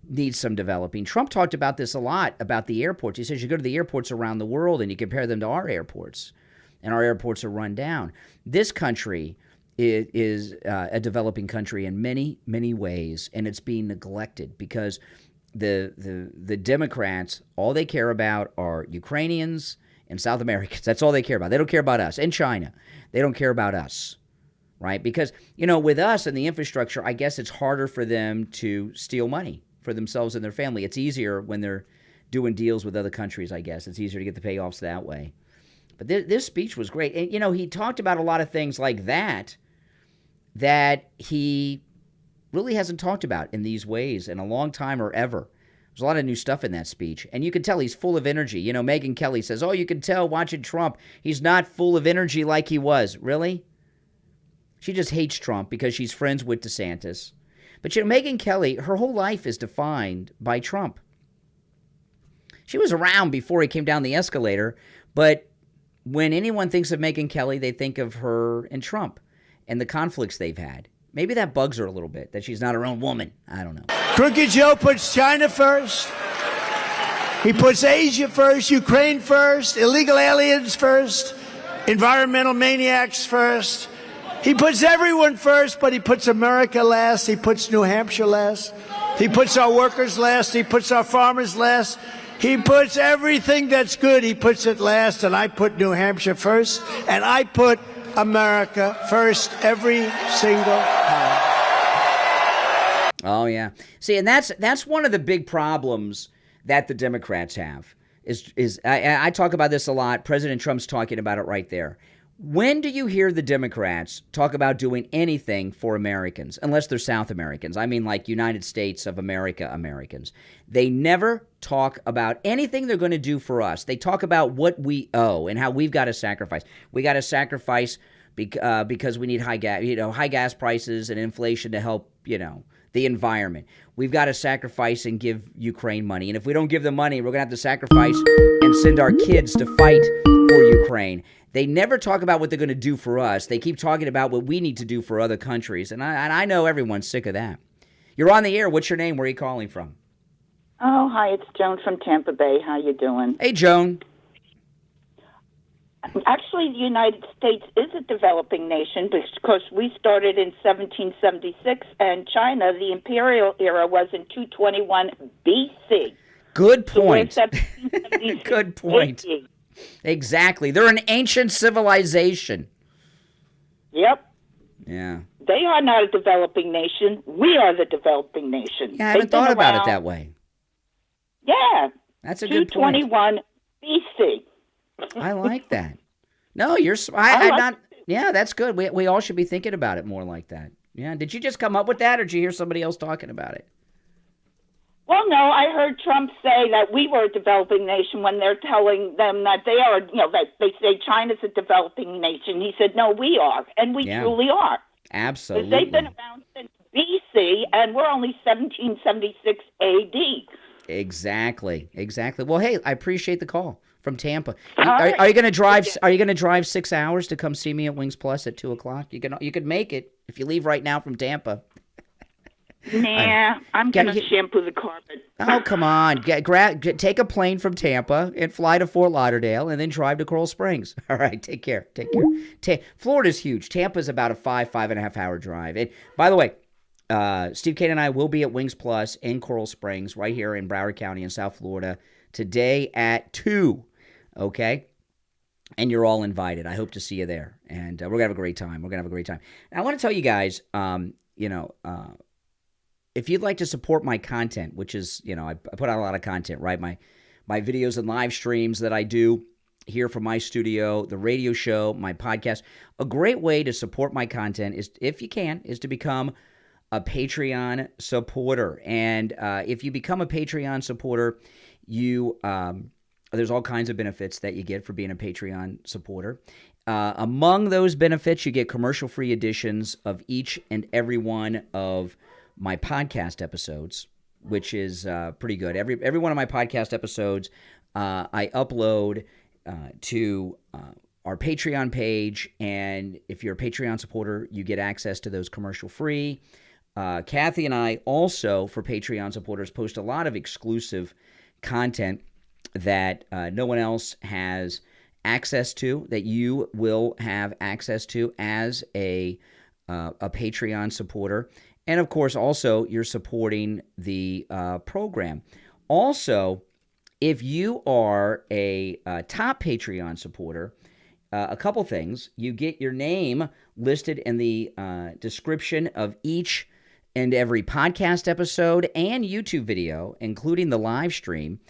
needs some developing. Trump talked about this a lot, about the airports. He says you go to the airports around the world and you compare them to our airports, and our airports are run down. This country is a developing country in many, many ways, and it's being neglected because the Democrats, all they care about are Ukrainians and South Americans. That's all they care about. They don't care about us. And China. They don't care about us, right? Because, you know, with us and the infrastructure, I guess it's harder for them to steal money for themselves and their family. It's easier when they're doing deals with other countries, I guess. It's easier to get the payoffs that way. But this speech was great. And, you know, he talked about a lot of things like that he really hasn't talked about in these ways in a long time or ever. There's a lot of new stuff in that speech. And you can tell he's full of energy. You know, Megyn Kelly says, oh, you can tell watching Trump, he's not full of energy like he was. Really? She just hates Trump because she's friends with DeSantis. But, you know, Megyn Kelly, her whole life is defined by Trump. She was around before he came down the escalator. But when anyone thinks of Megyn Kelly, they think of her and Trump and the conflicts they've had. Maybe that bugs her a little bit, that she's not her own woman. I don't know. Crooked Joe puts China first. He puts Asia first, Ukraine first, illegal aliens first, environmental maniacs first. He puts everyone first, but he puts America last. He puts New Hampshire last. He puts our workers last. He puts our farmers last. He puts everything that's good, he puts it last. And I put New Hampshire first. And I put America first every single time. Oh, yeah. See, and that's one of the big problems that the Democrats have. I talk about this a lot. President Trump's talking about it right there. When do you hear the Democrats talk about doing anything for Americans, unless they're South Americans? I mean, like United States of America Americans. They never talk about anything they're going to do for us. They talk about what we owe and how we've got to sacrifice. We got to sacrifice because we need high gas prices and inflation to help, the environment. We've got to sacrifice and give Ukraine money. And if we don't give them money, we're going to have to sacrifice and send our kids to fight for Ukraine. They never talk about what they're going to do for us. They keep talking about what we need to do for other countries. And I know everyone's sick of that. You're on the air. What's your name? Where are you calling from? Oh, hi. It's Joan from Tampa Bay. How you doing? Hey, Joan. Actually, the United States is a developing nation because we started in 1776, and China, the imperial era, was in 221 BC. Good point. So Good point. AD. Exactly. They're an ancient civilization. Yep. Yeah. They are not a developing nation. We are the developing nation. Yeah, I haven't thought about it that way. Yeah. That's a good point. 221 BC. I like that. No, I'm not. Yeah, that's good. We all should be thinking about it more like that. Yeah. Did you just come up with that, or did you hear somebody else talking about it? Well, no, I heard Trump say that we were a developing nation when they're telling them that they are, that they say China's a developing nation. He said, no, we are, and we truly are. Absolutely. Because they've been around since BC, and we're only 1776 AD. Exactly. Well, hey, I appreciate the call from Tampa. Right. Are you going to drive? Are you going to drive 6 hours to come see me at Wings Plus at 2:00? You could make it if you leave right now from Tampa. Nah, I'm going to shampoo the carpet. Oh, come on. Take a plane from Tampa and fly to Fort Lauderdale and then drive to Coral Springs. All right, take care. Florida's huge. Tampa's about a 5.5 hour drive. And by the way, Steve Kane and I will be at Wings Plus in Coral Springs right here in Broward County in South Florida today at 2, okay? And you're all invited. I hope to see you there. And we're going to have a great time. And I want to tell you guys, if you'd like to support my content, which is, I put out a lot of content, right? My videos and live streams that I do here from my studio, the radio show, my podcast. A great way to support my content is, if you can, is to become a Patreon supporter. And if you become a Patreon supporter, there's all kinds of benefits that you get for being a Patreon supporter. Among those benefits, you get commercial-free editions of each and every one of my podcast episodes, which is pretty good. Every one of my podcast episodes, I upload to our Patreon page, and if you're a Patreon supporter, you get access to those commercial-free. Kathy and I also, for Patreon supporters, post a lot of exclusive content that no one else has access to, that you will have access to as a Patreon supporter. And, of course, also you're supporting the program. Also, if you are a top Patreon supporter, a couple things. You get your name listed in the description of each and every podcast episode and YouTube video, including the live stream.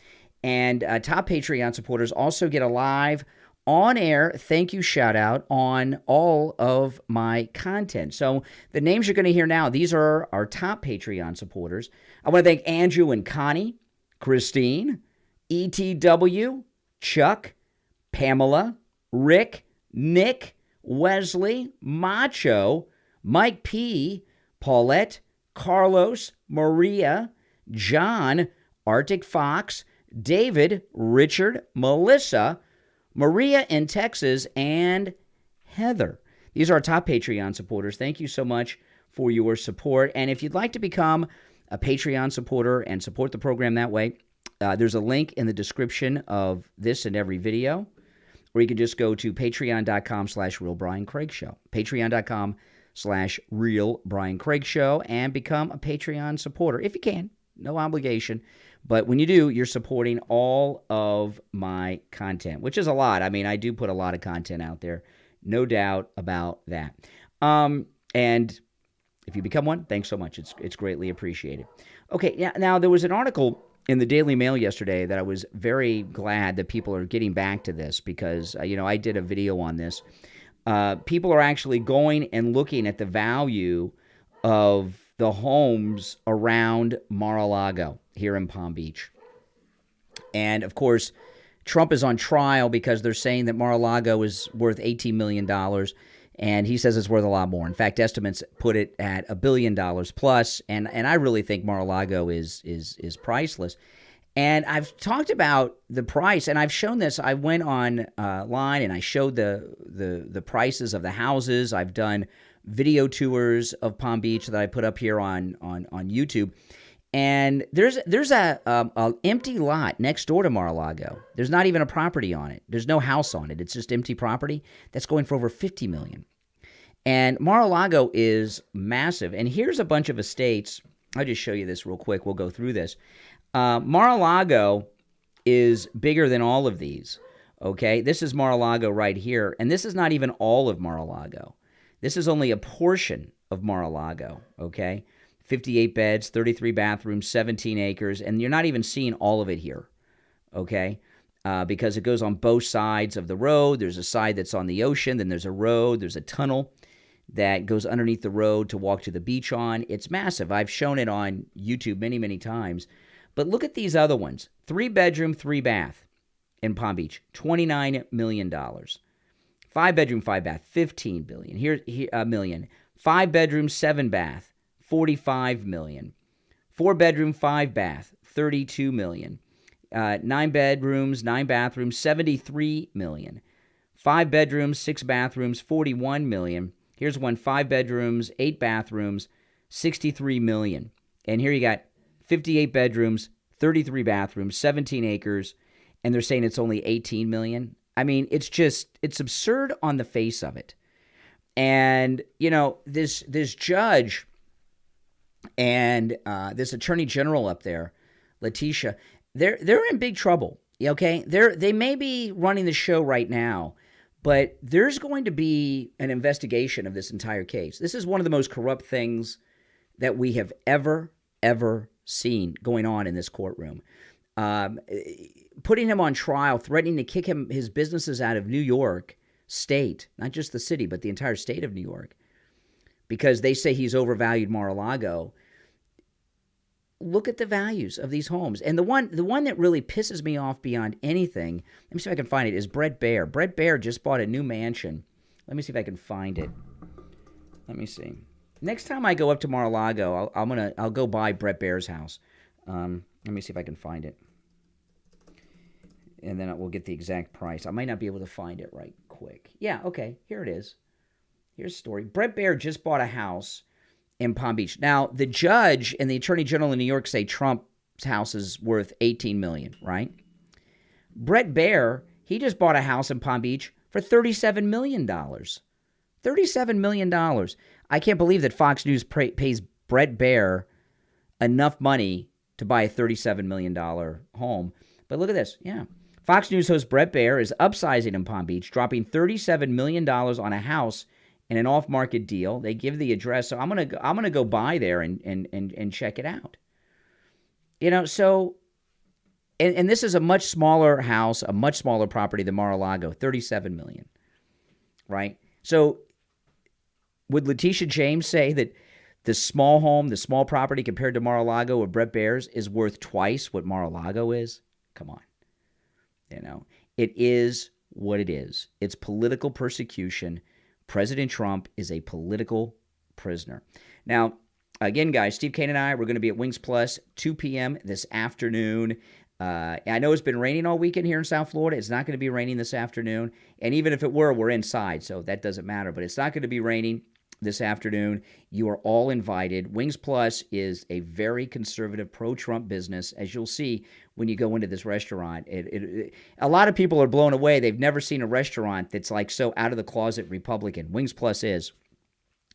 And top Patreon supporters also get a live on-air thank you shout-out on all of my content. So the names you're going to hear now, these are our top Patreon supporters. I want to thank Andrew and Connie, Christine, ETW, Chuck, Pamela, Rick, Nick, Wesley, Macho, Mike P., Paulette, Carlos, Maria, John, ActicFox, David, Richard, Melissa, Maria in Texas, and Heather. These are our top Patreon supporters. Thank you so much for your support. And if you'd like to become a Patreon supporter and support the program that way, there's a link in the description of this and every video, or you can just go to patreon.com/RealBrianCraigShow, patreon.com/RealBrianCraigShow, and become a Patreon supporter if you can. No obligation. But when you do, you're supporting all of my content, which is a lot. I mean, I do put a lot of content out there, no doubt about that. And if you become one, thanks so much. It's greatly appreciated. Okay, now there was an article in the Daily Mail yesterday that I was very glad that people are getting back to this because, I did a video on this. People are actually going and looking at the value of the homes around Mar-a-Lago here in Palm Beach. And, of course, Trump is on trial because they're saying that Mar-a-Lago is worth $18 million, and he says it's worth a lot more. In fact, estimates put it at $1 billion plus, and I really think Mar-a-Lago is priceless. And I've talked about the price, and I've shown this. I went on line and I showed the prices of the houses. I've done video tours of Palm Beach that I put up here on YouTube. And there's a empty lot next door to Mar-a-Lago. There's not even a property on it. There's no house on it. It's just empty property that's going for over $50 million. And Mar-a-Lago is massive. And here's a bunch of estates. I'll just show you this real quick. We'll go through this. Mar-a-Lago is bigger than all of these. Okay, this is Mar-a-Lago right here, and this is not even all of Mar-a-Lago. This is only a portion of Mar-a-Lago. Okay. 58 beds, 33 bathrooms, 17 acres, and you're not even seeing all of it here, okay, because it goes on both sides of the road. There's a side that's on the ocean, then there's a road, there's a tunnel that goes underneath the road to walk to the beach on. It's massive. I've shown it on YouTube many, many times, but look at these other ones. 3-bedroom, 3-bath in Palm Beach, $29 million. 5-bedroom, 5-bath, $15 billion. Here, million. 5-bedroom, 7-bath. $45 million. 4-bedroom, 5-bath, $32 million. 9 bedrooms, 9 bathrooms, $73 million. 5 bedrooms, 6 bathrooms, $41 million. Here's one, 5 bedrooms, 8 bathrooms, $63 million. And here you got 58 bedrooms, 33 bathrooms, 17 acres, and they're saying it's only $18 million. I mean, it's absurd on the face of it. And, this judge and this attorney general up there, Letitia, they're in big trouble. Okay, they may be running the show right now, but there's going to be an investigation of this entire case. This is one of the most corrupt things that we have ever seen going on in this courtroom. Putting him on trial, threatening to kick his businesses out of New York State, not just the city, but the entire state of New York, because they say he's overvalued Mar-a-Lago. Look at the values of these homes. And the one that really pisses me off beyond anything, let me see if I can find it, is Brett Baer. Brett Baer just bought a new mansion. Let me see if I can find it. Let me see. Next time I go up to Mar-a-Lago, I'll go by Brett Baer's house. Let me see if I can find it. And then we'll get the exact price. I might not be able to find it right quick. Yeah, okay, here it is. Here's the story. Brett Baer just bought a house in Palm Beach. Now, the judge and the attorney general in New York say Trump's house is worth $18 million, right? Brett Baer, he just bought a house in Palm Beach for $37 million. $37 million. I can't believe that Fox News pays Brett Baer enough money to buy a $37 million home. But look at this. Yeah. Fox News host Brett Baer is upsizing in Palm Beach, dropping $37 million on a house in an off-market deal. They give the address, so I'm gonna go by there and check it out. So, and this is a much smaller house, a much smaller property than Mar-a-Lago, $37 million, right? So, would Letitia James say that the small home, the small property compared to Mar-a-Lago or Brett Baer's is worth twice what Mar-a-Lago is? Come on. It is what it is. It's political persecution. President Trump is a political prisoner. Now, again, guys, Steve Kane and I, we're going to be at Wings Plus 2 p.m. this afternoon. I know it's been raining all weekend here in South Florida. It's not going to be raining this afternoon. And even if it were, we're inside, so that doesn't matter. But it's not going to be raining this afternoon. You are all invited. Wings Plus is a very conservative, pro-Trump business, as you'll see when you go into this restaurant. A lot of people are blown away. They've never seen a restaurant that's like so out-of-the-closet Republican. Wings Plus is.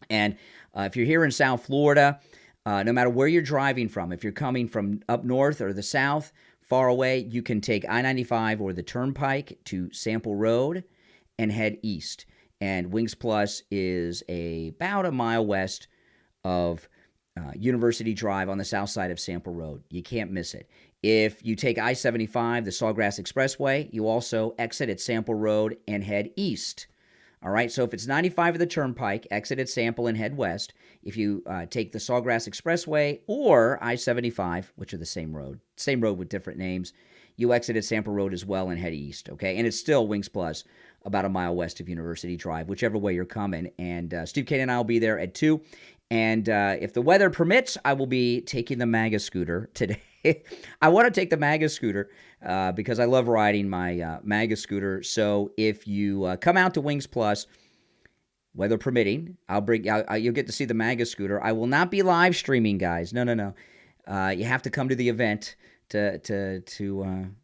And if you're here in South Florida, no matter where you're driving from, if you're coming from up north or the south, far away, you can take I-95 or the Turnpike to Sample Road and head east. And Wings Plus is about a mile west of University Drive on the south side of Sample Road. You can't miss it. If you take I-75, the Sawgrass Expressway, you also exit at Sample Road and head east. All right, so if it's 95 of the Turnpike, exit at Sample and head west. If you take the Sawgrass Expressway or I-75, which are the same road with different names, you exit at Sample Road as well and head east, okay? And it's still Wings Plus, about a mile west of University Drive, whichever way you're coming. And Steve Kane and I will be there at 2. And if the weather permits, I will be taking the MAGA scooter today. I want to take the MAGA scooter because I love riding my MAGA scooter. So if you come out to Wings Plus, weather permitting, you'll get to see the MAGA scooter. I will not be live streaming, guys. No. You have to come to the event to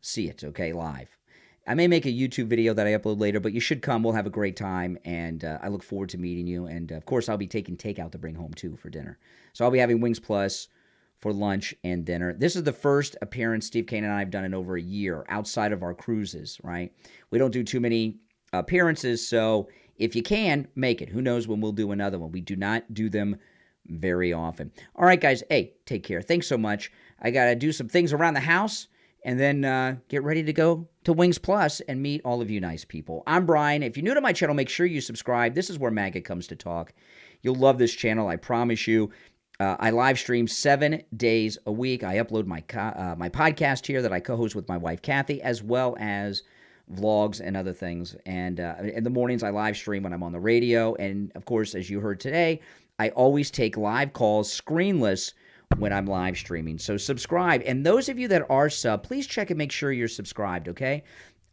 see it, okay, live. I may make a YouTube video that I upload later, but you should come. We'll have a great time, and I look forward to meeting you. And, of course, I'll be taking takeout to bring home, too, for dinner. So I'll be having Wings Plus for lunch and dinner. This is the first appearance Steve Kane and I have done in over a year outside of our cruises, right? We don't do too many appearances, so if you can, make it. Who knows when we'll do another one. We do not do them very often. All right, guys. Hey, take care. Thanks so much. I got to do some things around the house and then get ready to go to Wings Plus and meet all of you nice people. I'm Brian. If you're new to my channel, make sure you subscribe. This is where MAGA comes to talk. You'll love this channel, I promise you. I live stream 7 days a week. I upload my podcast here that I co-host with my wife, Kathy, as well as vlogs and other things. And in the mornings, I live stream when I'm on the radio. And, of course, as you heard today, I always take live calls, screenless, when I'm live streaming. So subscribe. And those of you that are sub, please check and make sure you're subscribed, okay?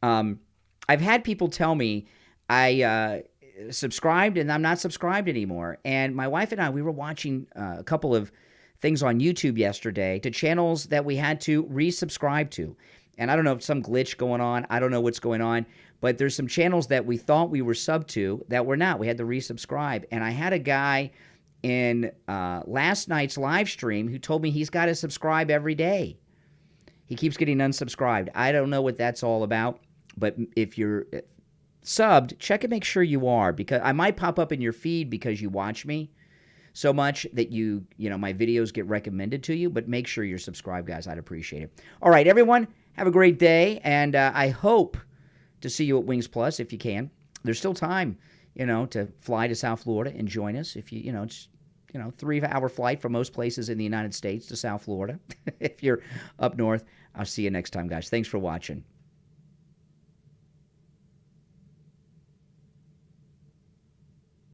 I've had people tell me I subscribed and I'm not subscribed anymore. And my wife and I, we were watching a couple of things on YouTube yesterday to channels that we had to resubscribe to. And I don't know if some glitch going on. I don't know what's going on. But there's some channels that we thought we were sub to that we're not. We had to resubscribe. And I had a guy in last night's live stream who told me he's got to subscribe every day. He keeps getting unsubscribed. I don't know what that's all about. But if you're subbed, check and make sure you are, because I might pop up in your feed because you watch me so much that you know, my videos get recommended to you. But make sure you're subscribed, guys. I'd appreciate it. All right, everyone, have a great day. And I hope to see you at Wings Plus if you can. There's still time, you know, to fly to South Florida and join us. If you, it's, 3-hour flight from most places in the United States to South Florida. If you're up north, I'll see you next time, guys. Thanks for watching.